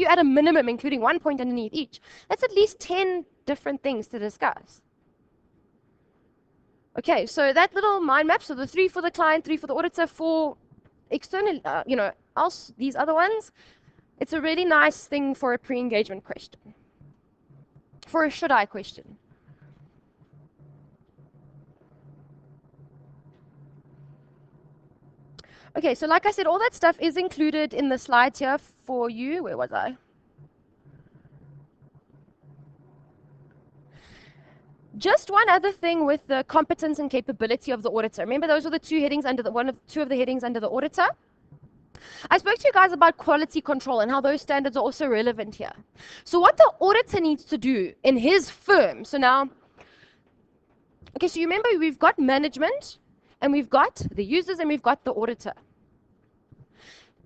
at a minimum, including 1 point underneath each, that's at least 10 different things to discuss. Okay, so that little mind map, so the 3 for the client, 3 for the auditor, 4 external, else, these other ones, it's a really nice thing for a pre-engagement question, for a should I question. Okay, so like I said, all that stuff is included in the slides here for you. Where was I? Just one other thing with the competence and capability of the auditor. Remember, those are the 2 headings under the 2 of the headings under the auditor. I spoke to you guys about quality control and how those standards are also relevant here. So what the auditor needs to do in his firm, so now, okay, so you remember we've got management, and we've got the users, and we've got the auditor.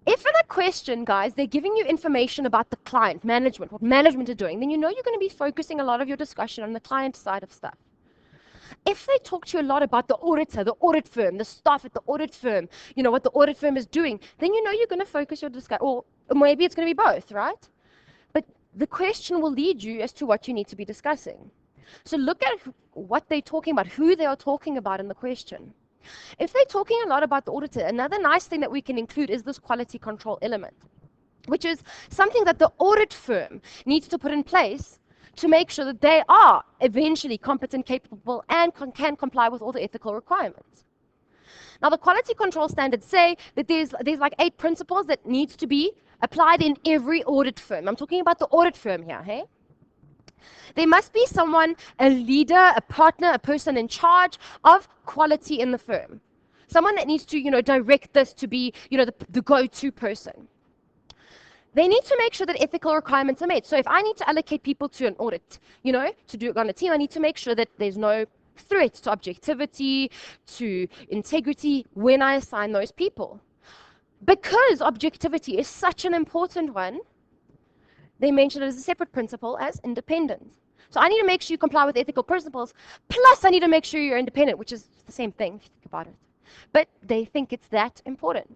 If in a question, guys, they're giving you information about the client, management, what management are doing, then you know you're going to be focusing a lot of your discussion on the client side of stuff. If they talk to you a lot about the auditor, the audit firm, the staff at the audit firm, what the audit firm is doing, then you know you're going to focus your discussion, or maybe it's going to be both, right? But the question will lead you as to what you need to be discussing. So look at what they're talking about, who they are talking about in the question. If they're talking a lot about the auditor, another nice thing that we can include is this quality control element, which is something that the audit firm needs to put in place to make sure that they are eventually competent, capable, and can comply with all the ethical requirements. Now, the quality control standards say that there's like 8 principles that needs to be applied in every audit firm. I'm talking about the audit firm here, hey? There must be someone, a leader, a partner, a person in charge of quality in the firm. Someone that needs to, direct this to be, the go-to person. They need to make sure that ethical requirements are met. So if I need to allocate people to an audit, to do it on a team, I need to make sure that there's no threat to objectivity, to integrity when I assign those people. Because objectivity is such an important one, they mention it as a separate principle as independence. So I need to make sure you comply with ethical principles, plus I need to make sure you're independent, which is the same thing if you think about it. But they think it's that important.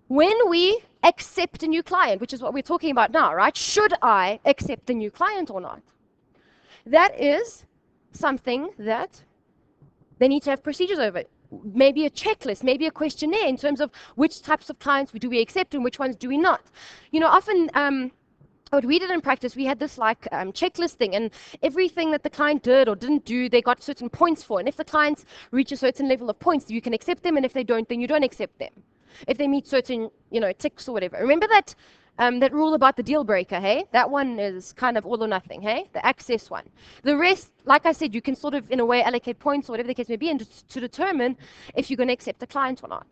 When we accept a new client, which is what we're talking about now, right? Should I accept a new client or not? That is something that they need to have procedures over. Maybe a checklist, maybe a questionnaire in terms of which types of clients do we accept and which ones do we not. Often what we did in practice, we had this checklist thing, and everything that the client did or didn't do, they got certain points for. And if the clients reach a certain level of points, you can accept them, and if they don't, then you don't accept them. If they meet certain, ticks or whatever. Remember that that rule about the deal breaker, hey? That one is kind of all or nothing, hey? The access one. The rest, like I said, you can sort of, in a way, allocate points or whatever the case may be, and to determine if you're going to accept a client or not.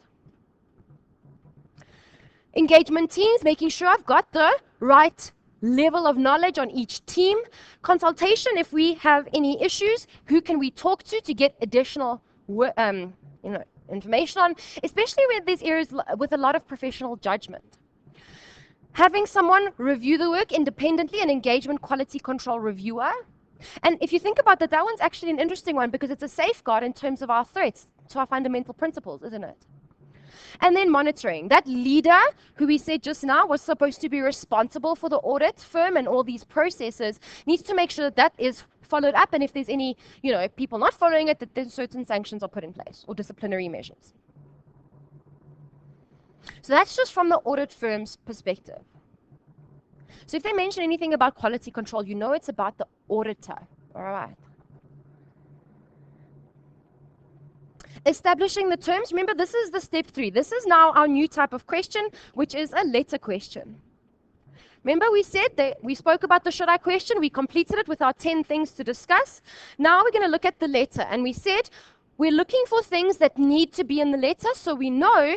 Engagement teams, making sure I've got the right level of knowledge on each team. Consultation, if we have any issues, who can we talk to get additional information on, especially when there's areas with a lot of professional judgment. Having someone review the work independently, an engagement quality control reviewer. And if you think about that, that one's actually an interesting one because it's a safeguard in terms of our threats to our fundamental principles, isn't it? And then monitoring. That leader, who we said just now was supposed to be responsible for the audit firm and all these processes, needs to make sure that that is followed up, and if there's any, people not following it, that then certain sanctions are put in place or disciplinary measures. So that's just from the audit firm's perspective. So if they mention anything about quality control, you know it's about the auditor. All right. Establishing the terms. Remember, this is the step 3. This is now our new type of question, which is a letter question. Remember, we said that we spoke about the should I question. We completed it with our 10 things to discuss. Now we're going to look at the letter. And we said we're looking for things that need to be in the letter so we know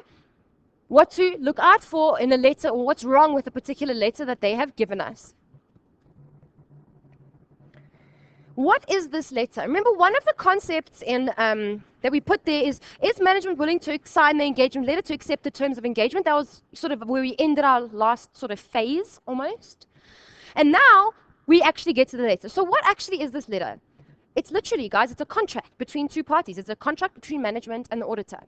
what to look out for in a letter or what's wrong with a particular letter that they have given us. What is this letter? Remember, one of the concepts in that we put there is management willing to sign the engagement letter to accept the terms of engagement? That was sort of where we ended our last sort of phase almost. And now we actually get to the letter. So what actually is this letter? It's literally, guys, it's a contract between two parties. It's a contract between management and the auditor.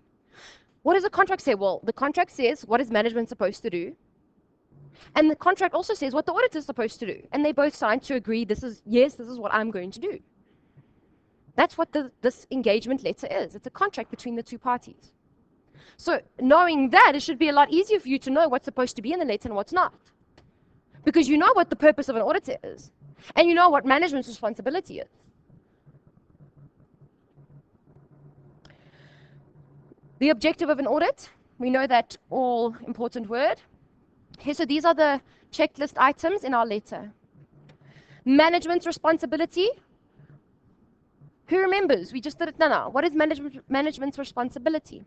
What does the contract say? Well, the contract says what is management supposed to do, and the contract also says what the auditor is supposed to do. And they both sign to agree, this is what I'm going to do. That's what this engagement letter is. It's a contract between the two parties. So knowing that, it should be a lot easier for you to know what's supposed to be in the letter and what's not. Because you know what the purpose of an auditor is, and you know what management's responsibility is. The objective of an audit, we know that all important word. Okay, so these are the checklist items in our letter. Management's responsibility. Who remembers? We just did it now. What is management's responsibility?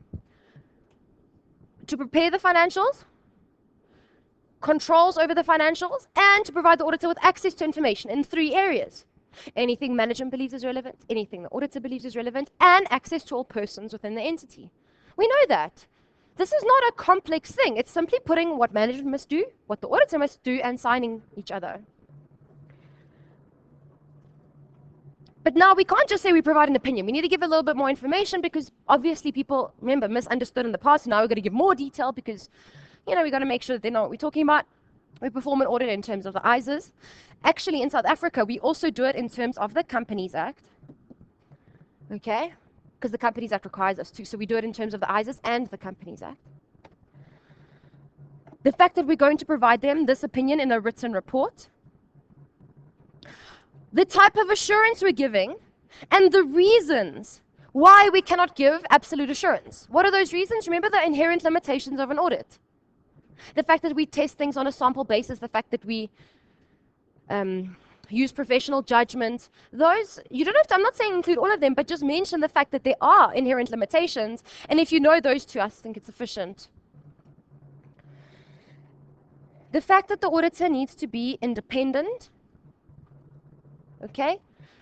To prepare the financials, controls over the financials, and to provide the auditor with access to information in 3 areas. Anything management believes is relevant, anything the auditor believes is relevant, and access to all persons within the entity. We know that. This is not a complex thing. It's simply putting what management must do, what the auditor must do, and signing each other. But now we can't just say we provide an opinion. We need to give a little bit more information because obviously people, remember, misunderstood in the past. Now we're going to give more detail because, we've got to make sure that they know what we're talking about. We perform an audit in terms of the ISAs. Actually, in South Africa, we also do it in terms of the Companies Act. Okay? Because the Companies Act requires us to. So we do it in terms of the ISAs and the Companies Act. The fact that we're going to provide them this opinion in a written report. The type of assurance we're giving, and the reasons why we cannot give absolute assurance. What are those reasons? Remember the inherent limitations of an audit. The fact that we test things on a sample basis, the fact that we use professional judgment. Those, you don't have to, I'm not saying include all of them, but just mention the fact that there are inherent limitations. And if you know those two, I think it's sufficient. The fact that the auditor needs to be independent. Okay?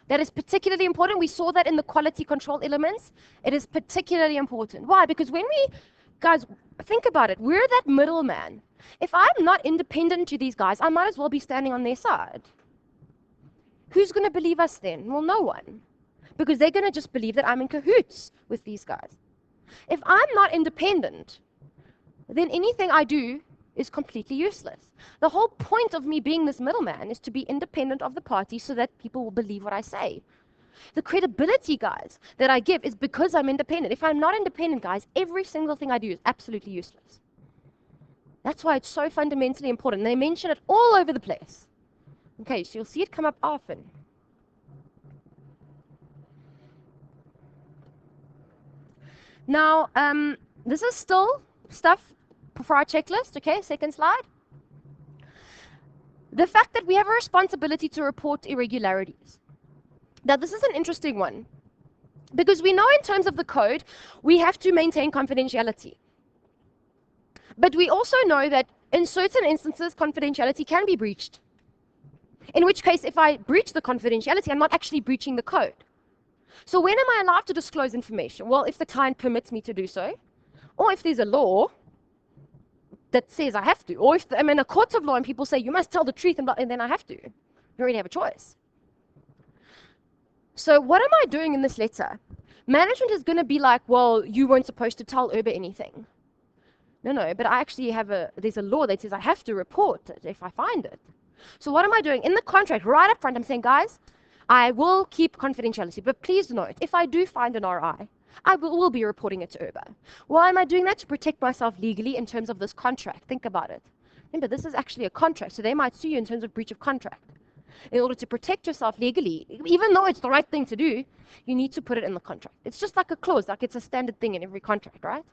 That is particularly important. We saw that in the quality control elements. It is particularly important. Why? Because when we, guys, think about it. We're that middleman. If I'm not independent to these guys, I might as well be standing on their side. Who's going to believe us then? Well, no one. Because they're going to just believe that I'm in cahoots with these guys. If I'm not independent, then anything I do is completely useless. The whole point of me being this middleman is to be independent of the party so that people will believe what I say. The credibility, guys, that I give is because I'm independent. If I'm not independent, guys, every single thing I do is absolutely useless. That's why it's so fundamentally important. They mention it all over the place. Okay, so you'll see it come up often. Now, this is still stuff for our checklist, okay? Second slide. The fact that we have a responsibility to report irregularities. Now, this is an interesting one because we know in terms of the code, we have to maintain confidentiality. But we also know that in certain instances, confidentiality can be breached. In which case, if I breach the confidentiality, I'm not actually breaching the code. So when am I allowed to disclose information? Well, if the client permits me to do so, or if there's a law that says I have to, or if I'm in a court of law and people say you must tell the truth and then I have to. You already have a choice. So what am I doing in this letter? Management is going to be like, well, you weren't supposed to tell Urba anything. No, but I actually have there's a law that says I have to report it if I find it. So what am I doing? In the contract, right up front, I'm saying, guys, I will keep confidentiality, but please note, if I do find an RI, I will be reporting it to Urba. Why am I doing that? To protect myself legally in terms of this contract. Think about it. Remember, this is actually a contract, so they might sue you in terms of breach of contract. In order to protect yourself legally, even though it's the right thing to do, you need to put it in the contract. It's just like a clause, like it's a standard thing in every contract, right?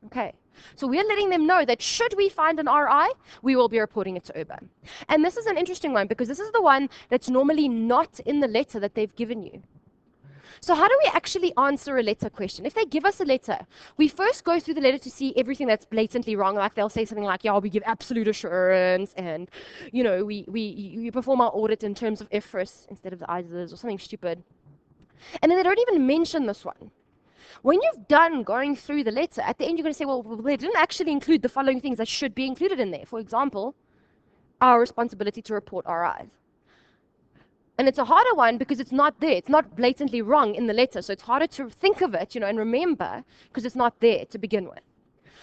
Okay, so we're letting them know that should we find an RI, we will be reporting it to Urba. And this is an interesting one because this is the one that's normally not in the letter that they've given you. So how do we actually answer a letter question? If they give us a letter, we first go through the letter to see everything that's blatantly wrong. Like they'll say something like, yeah, we give absolute assurance and, we perform our audit in terms of IFRS instead of the ISAs or something stupid. And then they don't even mention this one. When you've done going through the letter, at the end you're going to say, well, they didn't actually include the following things that should be included in there. For example, our responsibility to report RIs. And it's a harder one because it's not there. It's not blatantly wrong in the letter. So it's harder to think of it, and remember because it's not there to begin with.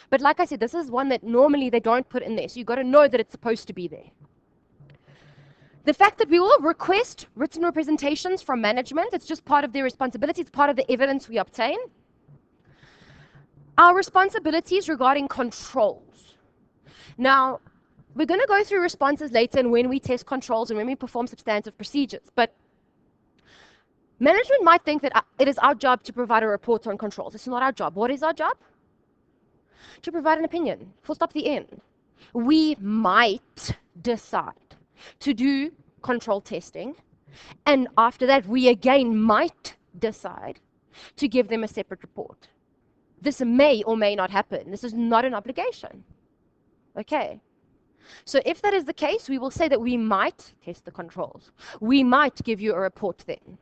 But like I said, this is one that normally they don't put in there. So you've got to know that it's supposed to be there. The fact that we will request written representations from management, it's just part of their responsibility. It's part of the evidence we obtain. Our responsibilities regarding controls. Now, we're going to go through responses later and when we test controls and when we perform substantive procedures. But management might think that it is our job to provide a report on controls. It's not our job. What is our job? To provide an opinion. Full stop, the end. We might decide to do control testing, and after that, we again might decide to give them a separate report. This may or may not happen. This is not an obligation. Okay. So if that is the case, we will say that we might test the controls. We might give you a report then.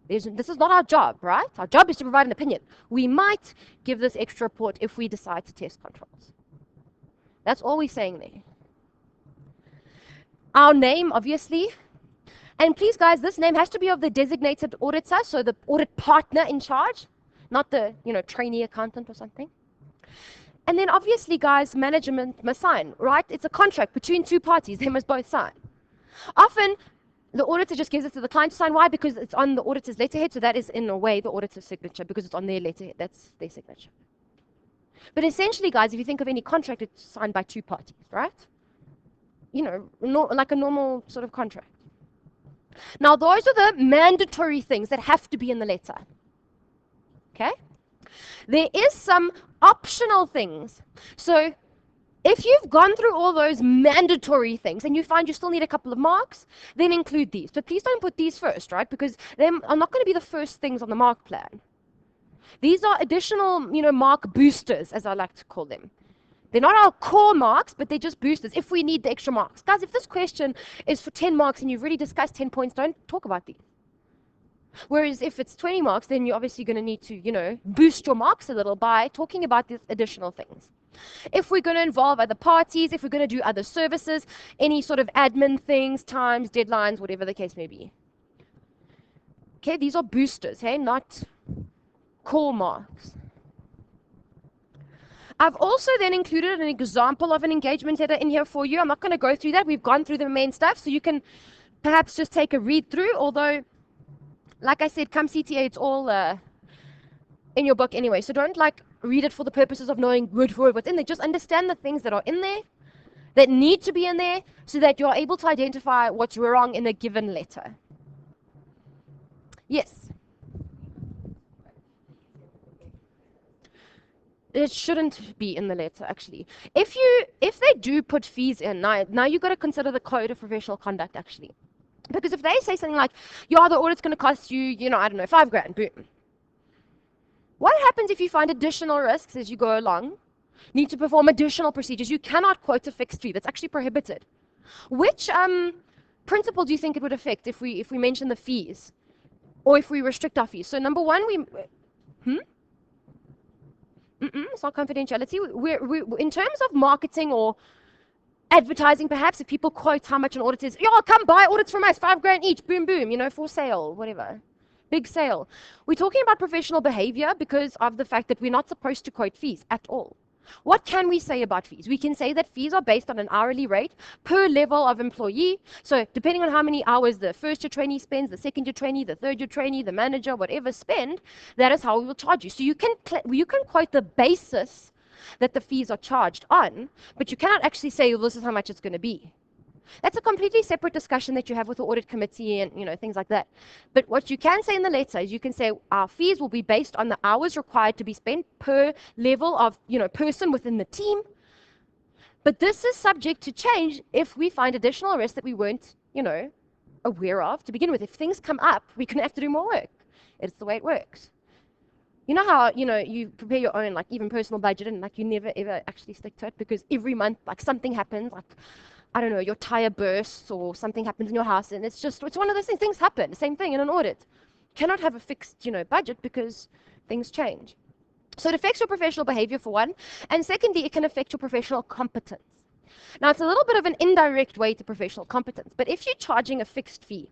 This is not our job, right? Our job is to provide an opinion. We might give this extra report if we decide to test controls. That's all we're saying there. Our name, obviously. And please, guys, this name has to be of the designated auditor, so the audit partner in charge, not the, trainee accountant or something. And then obviously, guys, management must sign, right? It's a contract between two parties. They must both sign. Often, the auditor just gives it to the client to sign. Why? Because it's on the auditor's letterhead, so that is, in a way, the auditor's signature, because it's on their letterhead. That's their signature. But essentially, guys, if you think of any contract, it's signed by two parties, right? Like a normal sort of contract. Now, those are the mandatory things that have to be in the letter. Okay? There is some optional things. So if you've gone through all those mandatory things and you find you still need a couple of marks, then include these. But please don't put these first, right? Because they are not going to be the first things on the mark plan. These are additional, mark boosters, as I like to call them. They're not our core marks, but they're just boosters if we need the extra marks. Guys, if this question is for 10 marks and you've already discussed 10 points, don't talk about these. Whereas if it's 20 marks, then you're obviously going to need to, boost your marks a little by talking about these additional things. If we're going to involve other parties, if we're going to do other services, any sort of admin things, times, deadlines, whatever the case may be. Okay, these are boosters, hey, not core marks. I've also then included an example of an engagement letter in here for you. I'm not going to go through that. We've gone through the main stuff, so you can perhaps just take a read through, although, like I said, come CTA, it's all in your book anyway, so don't read it for the purposes of knowing word for word what's in there. Just understand the things that are in there, that need to be in there, so that you're able to identify what's wrong in a given letter. Yes? It shouldn't be in the letter, actually. If they do put fees in, now you've got to consider the code of professional conduct, actually. Because if they say something like, the audit's going to cost you, I don't know, $5,000, boom. What happens if you find additional risks as you go along, need to perform additional procedures? You cannot quote a fixed fee. That's actually prohibited. Which principle do you think it would affect if we mention the fees? Or if we restrict our fees? So number one, it's not confidentiality. We're in terms of marketing or advertising, perhaps, if people quote how much an audit is, come buy audits from us, $5,000 each, boom, boom, for sale, whatever. Big sale. We're talking about professional behavior because of the fact that we're not supposed to quote fees at all. What can we say about fees? We can say that fees are based on an hourly rate per level of employee. So depending on how many hours the first year trainee spends, the second year trainee, the third year trainee, the manager, whatever spend, that is how we will charge you. So you can quote the basis that the fees are charged on, but you cannot actually say, well, this is how much it's going to be. That's a completely separate discussion that you have with the audit committee and things like that. But what you can say in the letter is you can say our fees will be based on the hours required to be spent per level of person within the team. But this is subject to change if we find additional risks that we weren't aware of to begin with. If things come up, we're going to have to do more work. It's the way it works. You know how you prepare your own even personal budget and you never ever actually stick to it because every month something happens I don't know, your tire bursts or something happens in your house, and it's one of those things. Things happen. Same thing in an audit. You cannot have a fixed, budget because things change. So it affects your professional behavior for one, and secondly, it can affect your professional competence. Now, it's a little bit of an indirect way to professional competence, but if you're charging a fixed fee,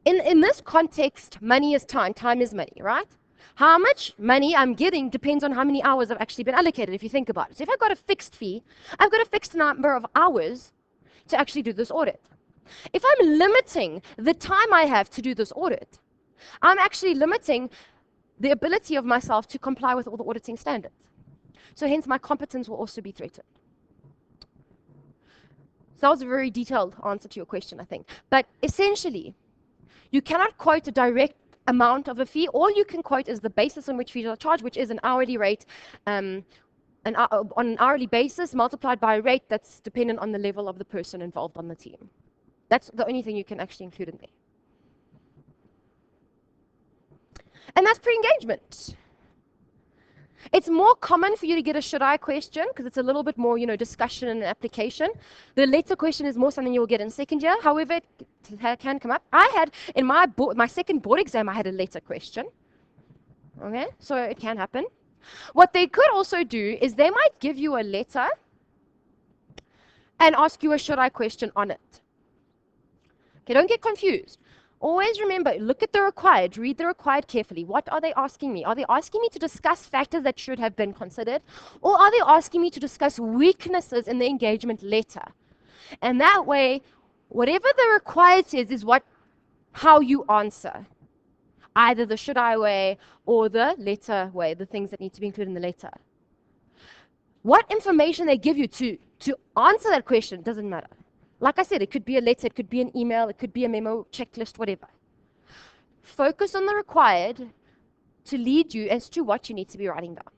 in this context, money is time, time is money, right? How much money I'm getting depends on how many hours I've actually been allocated, if you think about it. So if I've got a fixed fee, I've got a fixed number of hours to actually do this audit. If I'm limiting the time I have to do this audit, I'm actually limiting the ability of myself to comply with all the auditing standards. So hence my competence will also be threatened. So that was a very detailed answer to your question, I think. But essentially, you cannot quote a direct amount of a fee. All you can quote is the basis on which fees are charged, which is an hourly rate, on an hourly basis multiplied by a rate that's dependent on the level of the person involved on the team. That's the only thing you can actually include in there. And that's pre-engagement. It's more common for you to get a should I question because it's a little bit more, discussion and application. The letter question is more something you'll get in second year. However, it can come up. I had in my second board exam, I had a letter question. Okay, so it can happen. What they could also do is they might give you a letter and ask you a should I question on it. Okay, don't get confused. Always remember, look at the required, read the required carefully. What are they asking me? Are they asking me to discuss factors that should have been considered? Or are they asking me to discuss weaknesses in the engagement letter? And that way, whatever the required says is how you answer. Either the should I way or the letter way, the things that need to be included in the letter. What information they give you to answer that question doesn't matter. Like I said, it could be a letter, it could be an email, it could be a memo, checklist, whatever. Focus on the required to lead you as to what you need to be writing down.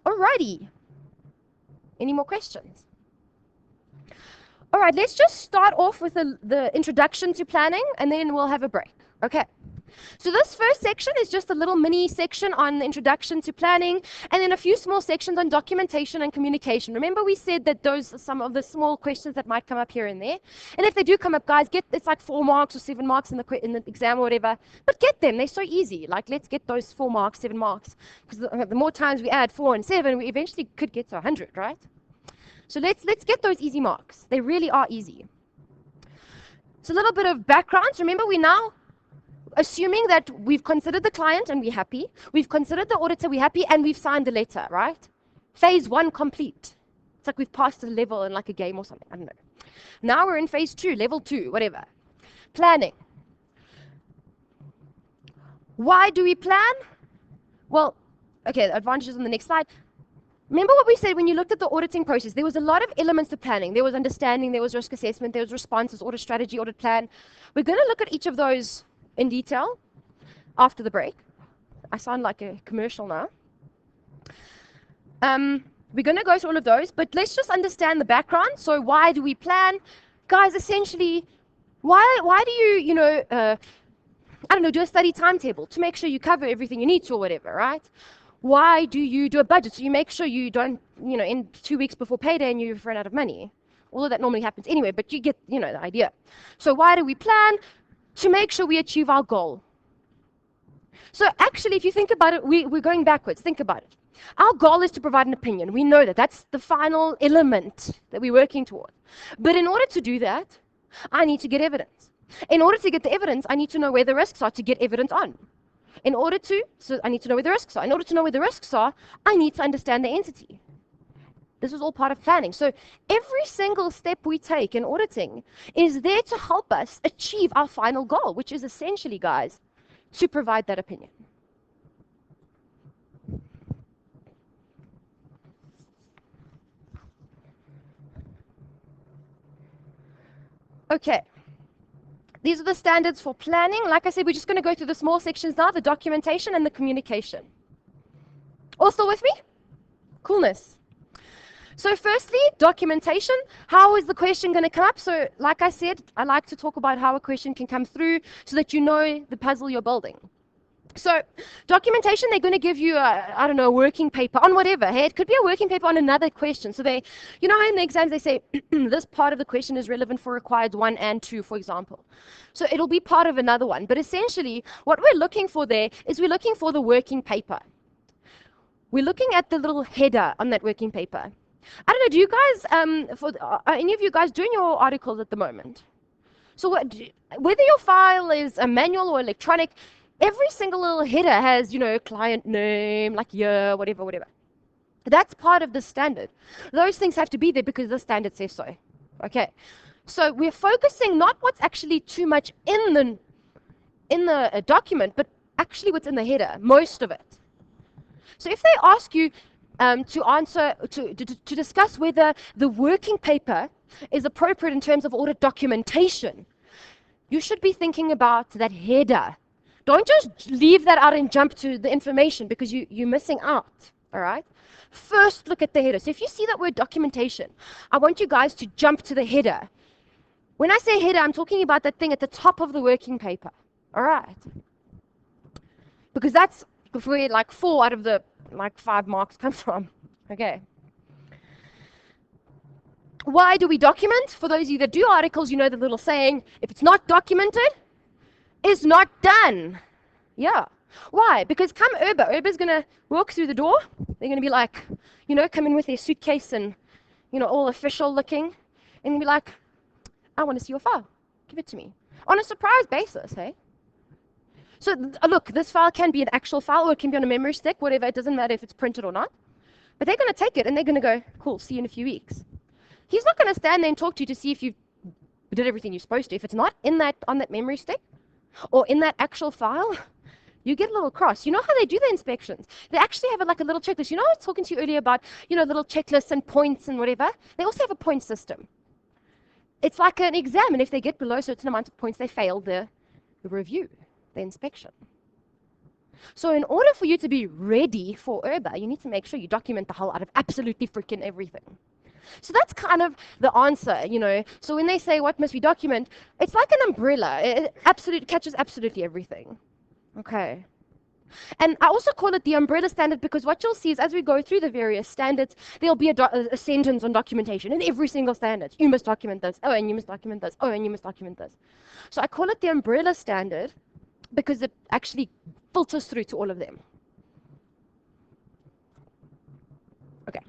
Alrighty. Any more questions? All right, let's just start off with the introduction to planning, and then we'll have a break. Okay. So this first section is just a little mini section on the introduction to planning, and then a few small sections on documentation and communication. Remember we said that those are some of the small questions that might come up here and there. And if they do come up, guys, it's like 4 marks or 7 marks in the exam or whatever. But get them, they're so easy. Like, let's get those 4 marks, 7 marks. Because the more times we add 4 and 7, we eventually could get to 100, right? So let's get those easy marks. They really are easy. So a little bit of background. Remember, we now assuming that we've considered the client and we're happy, we've considered the auditor, we're happy, and we've signed the letter, right? Phase 1 complete. It's like we've passed a level in like a game or something, I don't know. Now we're in phase 2, level 2, whatever. Planning. Why do we plan? Well, okay, the advantages on the next slide. Remember what we said when you looked at the auditing process, there was a lot of elements to planning. There was understanding, there was risk assessment, there was responses, audit strategy, audit plan. We're going to look at each of those in detail after the break. I sound like a commercial now. We're going to go through all of those, but let's just understand the background. So why do we plan? Guys, essentially, why do you, I don't know, do a study timetable to make sure you cover everything you need to or whatever, right? Why do you do a budget? So you make sure you don't, in 2 weeks before payday and you've run out of money. Although that normally happens anyway, but you get, the idea. So why do we plan? To make sure we achieve our goal. So actually, if you think about it, we're going backwards. Think about it. Our goal is to provide an opinion. We know that. That's the final element that we're working toward. But in order to do that, I need to get evidence. In order to get the evidence, I need to know where the risks are to get evidence on. So I need to know where the risks are. In order to know where the risks are, I need to understand the entity. This is all part of planning. So every single step we take in auditing is there to help us achieve our final goal, which is essentially, guys, to provide that opinion. Okay. These are the standards for planning. Like I said, we're just going to go through the small sections now, the documentation and the communication. All still with me? Coolness. So firstly, documentation. How is the question going to come up? So like I said, I like to talk about how a question can come through so that you know the puzzle you're building. So documentation, they're going to give you I don't know, a working paper on whatever. Hey, it could be a working paper on another question. So they, you know how in the exams they say this part of the question is relevant for required 1 and 2, for example. So it'll be part of another one. But essentially, what we're looking for there is we're looking for the working paper. We're looking at the little header on that working paper. I don't know, do you guys, are any of you guys doing your articles at the moment? So whether your file is a manual or electronic, every single little header has, you know, client name, like year, whatever, whatever. That's part of the standard. Those things have to be there because the standard says so. Okay. So we're focusing not what's actually too much in the document, but actually what's in the header, most of it. So if they ask you to discuss whether the working paper is appropriate in terms of audit documentation, you should be thinking about that header. Don't just leave that out and jump to the information because you're missing out, all right? First, look at the header. So if you see that word documentation, I want you guys to jump to the header. When I say header, I'm talking about that thing at the top of the working paper, all right? Because that's where like 4 out of the 5 marks come from, okay? Why do we document? For those of you that do articles, you know the little saying, if it's not documented, it's not done. Yeah. Why? Because come Urba's going to walk through the door. They're going to be like, you know, come in with their suitcase and, you know, all official looking, and be like, I want to see your file. Give it to me. On a surprise basis, hey? So look, this file can be an actual file or it can be on a memory stick, whatever. It doesn't matter if it's printed or not. But they're going to take it and they're going to go, cool, see you in a few weeks. He's not going to stand there and talk to you to see if you did everything you're supposed to. If it's not in that on that memory stick or in that actual file, you get a little cross. You know how they do the inspections? They actually have like a little checklist. You know I was talking to you earlier about, you know, little checklists and points and whatever? They also have a point system. It's like an exam, and if they get below a certain amount of points, they fail the review, the inspection. So in order for you to be ready for URBA, you need to make sure you document the hell out of absolutely freaking everything. So that's kind of the answer, you know. So when they say what must we document, it's like an umbrella. It catches absolutely everything. Okay. And I also call it the umbrella standard because what you'll see is as we go through the various standards, there'll be a sentence on documentation in every single standard. You must document this. Oh, and you must document this. Oh, and you must document this. So I call it the umbrella standard because it actually filters through to all of them. Okay.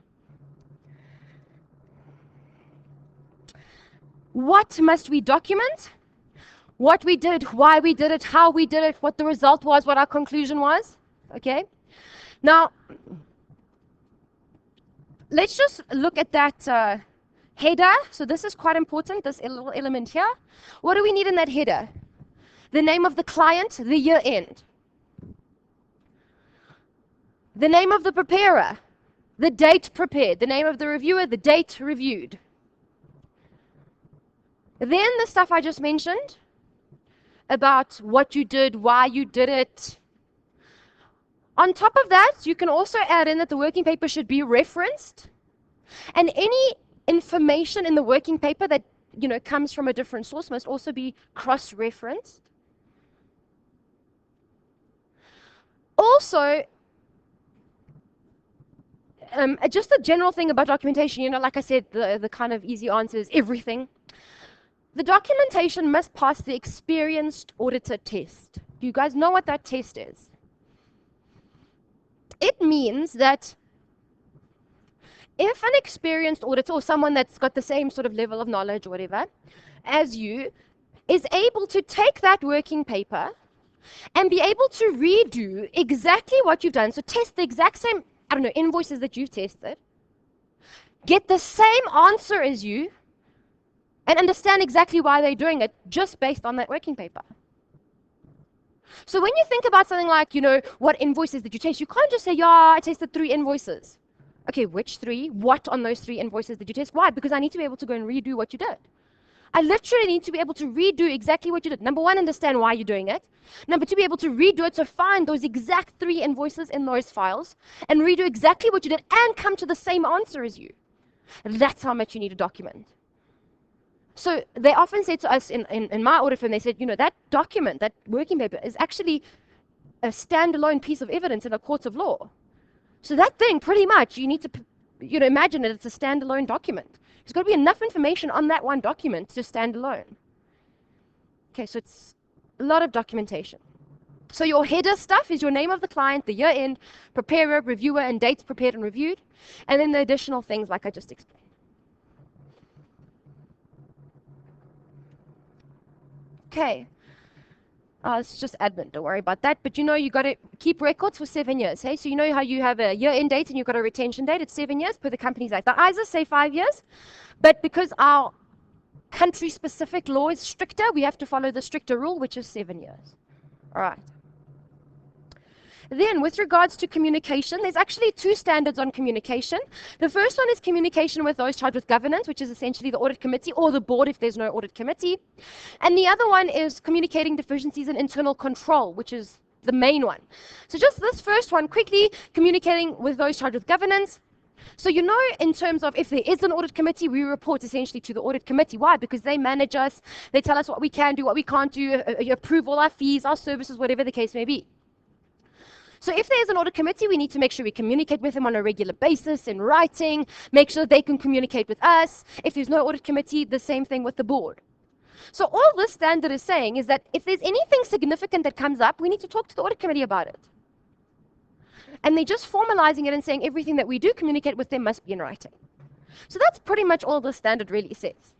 What must we document? What we did, why we did it, how we did it, what the result was, what our conclusion was. Okay? Now, let's just look at that header. So this is quite important, this little element here. What do we need in that header? The name of the client, the year end. The name of the preparer, the date prepared. The name of the reviewer, the date reviewed. Then the stuff I just mentioned about what you did, why you did it. On top of that, you can also add in that the working paper should be referenced. And any information in the working paper that, you know, comes from a different source must also be cross-referenced. Also, just a general thing about documentation, you know, like I said, the kind of easy answer is everything. The documentation must pass the experienced auditor test. Do you guys know what that test is? It means that if an experienced auditor or someone that's got the same sort of level of knowledge or whatever as you is able to take that working paper and be able to redo exactly what you've done, so test the exact same, I don't know, invoices that you've tested, get the same answer as you, and understand exactly why they're doing it just based on that working paper. So when you think about something like, you know, what invoices did you test, you can't just say, yeah, I tested 3 invoices. Okay, which 3? What on those 3 invoices did you test? Why? Because I need to be able to go and redo what you did. I literally need to be able to redo exactly what you did. Number 1, understand why you're doing it. Number 2, be able to redo it, so find those exact 3 invoices in those files and redo exactly what you did and come to the same answer as you. That's how much you need to document. So they often say to us in my audit firm, they said, you know, that document, that working paper is actually a standalone piece of evidence in a court of law. So that thing, pretty much, you need to imagine that it's a standalone document. There's got to be enough information on that one document to stand alone. Okay, so it's a lot of documentation. So your header stuff is your name of the client, the year end, preparer, reviewer, and dates prepared and reviewed, and then the additional things like I just explained. Okay. It's just admin, don't worry about that. But you got to keep records for 7 years. Hey, so you know how you have a year-end date and you've got a retention date? It's 7 years per the Companies Act. The ISA say 5 years, but because our country-specific law is stricter, we have to follow the stricter rule, which is 7 years. All right. Then, with regards to communication, there's actually 2 standards on communication. The first one is communication with those charged with governance, which is essentially the audit committee or the board if there's no audit committee. And the other one is communicating deficiencies in internal control, which is the main one. So just this first one, quickly, communicating with those charged with governance. So in terms of if there is an audit committee, we report essentially to the audit committee. Why? Because they manage us, they tell us what we can do, what we can't do, approve all our fees, our services, whatever the case may be. So if there's an audit committee, we need to make sure we communicate with them on a regular basis in writing, make sure they can communicate with us. If there's no audit committee, the same thing with the board. So all this standard is saying is that if there's anything significant that comes up, we need to talk to the audit committee about it. And they're just formalizing it and saying everything that we do communicate with them must be in writing. So that's pretty much all the standard really says.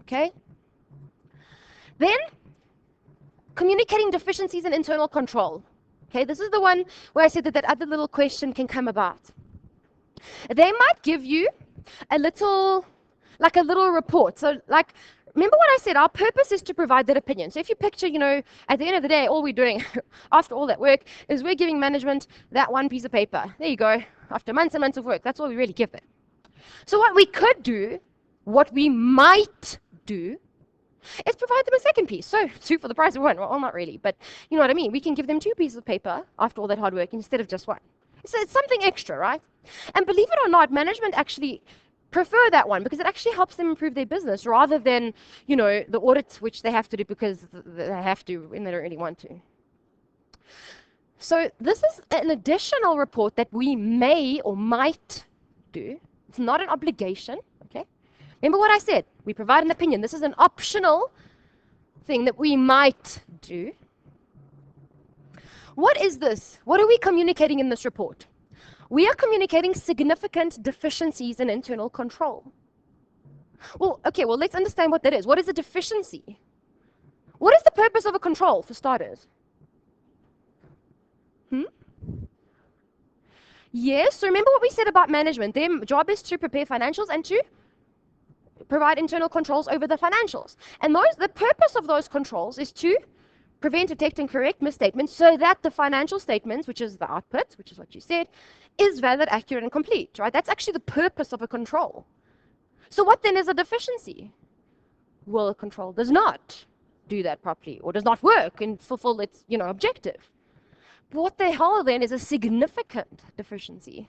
Okay? Then, communicating deficiencies in internal control. Okay, this is the one where I said that other little question can come about. They might give you a little report. So remember what I said, our purpose is to provide that opinion. So if you picture, at the end of the day, all we're doing after all that work is we're giving management that one piece of paper. There you go. After months and months of work, that's all we really give them. So what we could do, what we might do, is provide them a second piece. So 2 for the price of 1. Well, not really, but you know what I mean. We can give them 2 pieces of paper after all that hard work instead of just 1. So it's something extra, right? And believe it or not, management actually prefer that one because it actually helps them improve their business rather than, the audits which they have to do because they have to and they don't really want to. So this is an additional report that we may or might do. It's not an obligation, okay? Remember what I said, we provide an opinion. This is an optional thing that we might do. What is this? What are we communicating in this report? We are communicating significant deficiencies in internal control. Well, let's understand what that is. What is a deficiency? What is the purpose of a control, for starters? Yes, so remember what we said about management. Their job is to prepare financials and to provide internal controls over the financials. And the purpose of those controls is to prevent, detect, and correct misstatements so that the financial statements, which is the output, which is what you said, is valid, accurate, and complete, right? That's actually the purpose of a control. So what then is a deficiency? Well, a control does not do that properly or does not work and fulfill its, objective. But what the hell then is a significant deficiency?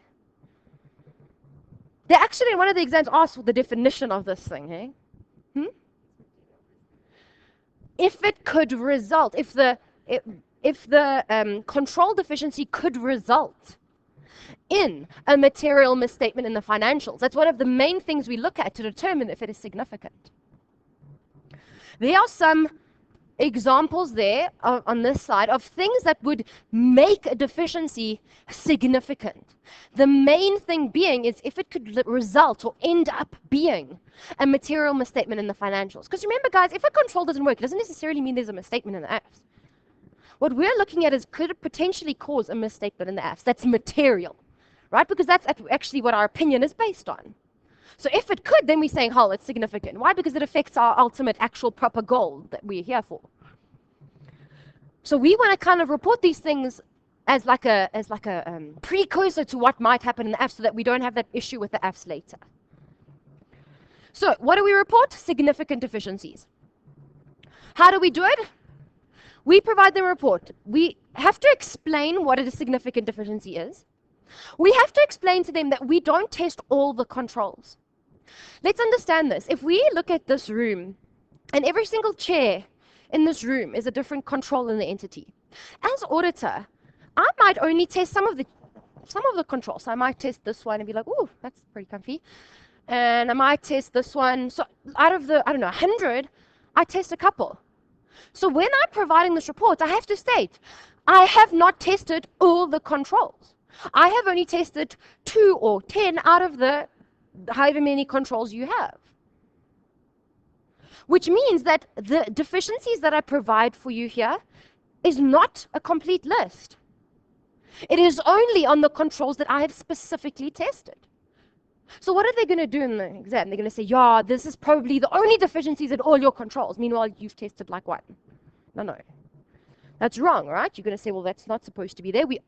They actually, in one of the exams, asked for the definition of this thing, hey? If it could result, if the control deficiency could result in a material misstatement in the financials. That's one of the main things we look at to determine if it is significant. There are some examples there on this side of things that would make a deficiency significant. The main thing being is if it could result or end up being a material misstatement in the financials. Because remember, guys, if a control doesn't work, it doesn't necessarily mean there's a misstatement in the AFS. What we're looking at is could it potentially cause a misstatement in the AFS that's material, right? Because that's actually what our opinion is based on. So if it could, then we're saying, oh, it's significant. Why? Because it affects our ultimate actual proper goal that we're here for. So we want to kind of report these things as like a precursor to what might happen in the AFS so that we don't have that issue with the AFS later. So what do we report? Significant deficiencies. How do we do it? We provide them a report. We have to explain what a significant deficiency is. We have to explain to them that we don't test all the controls. Let's understand this. If we look at this room and every single chair in this room is a different control in the entity. As auditor, I might only test some of the controls. So I might test this one and be like, "Ooh, that's pretty comfy," and I might test this one. So out of the, I don't know, 100, I test a couple. So when I'm providing this report, I have to state, I have not tested all the controls. I have only tested 2 or 10 out of the however many controls you have. Which means that the deficiencies that I provide for you here is not a complete list. It is only on the controls that I have specifically tested. So what are they going to do in the exam? They're going to say, yeah, this is probably the only deficiencies in all your controls. Meanwhile, you've tested like one. No. That's wrong, right? You're going to say, well, that's not supposed to be there. We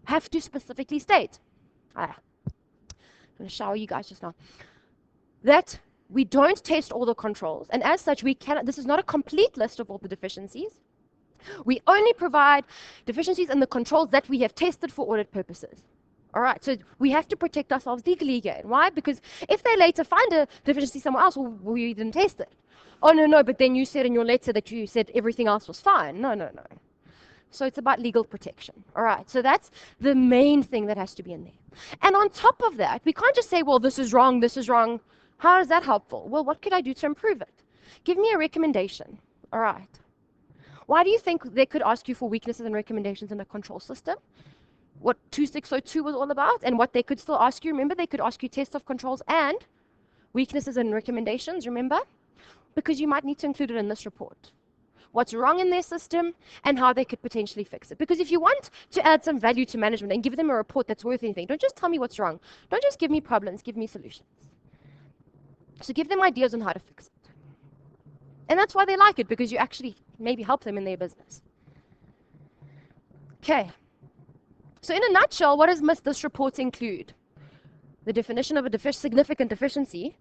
have to specifically state. I'm going to shower you guys just now. That we don't test all the controls. And as such, we cannot, this is not a complete list of all the deficiencies. We only provide deficiencies in the controls that we have tested for audit purposes. All right, so we have to protect ourselves legally again. Why? Because if they later find a deficiency somewhere else, well, we didn't test it. Oh, no, but then you said in your letter that you said everything else was fine. No. So it's about legal protection. All right, so that's the main thing that has to be in there. And on top of that, we can't just say, well, this is wrong, this is wrong. How is that helpful? Well, what could I do to improve it? Give me a recommendation. All right. Why do you think they could ask you for weaknesses and recommendations in a control system? What 2602 was all about, and what they could still ask you. Remember, they could ask you tests of controls and weaknesses and recommendations, remember? Because you might need to include it in this report. What's wrong in their system and how they could potentially fix it. Because if you want to add some value to management and give them a report that's worth anything, don't just tell me what's wrong. Don't just give me problems, give me solutions. So give them ideas on how to fix it. And that's why they like it, because you actually maybe help them in their business. Okay. So in a nutshell, what does this report include? The definition of a significant deficiency,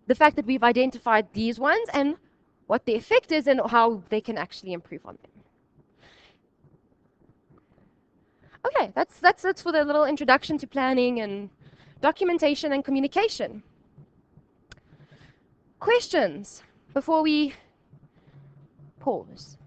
the fact that we've identified these ones, and what the effect is and how they can actually improve on them. Okay, that's it for the little introduction to planning and documentation and communication. Questions before we pause?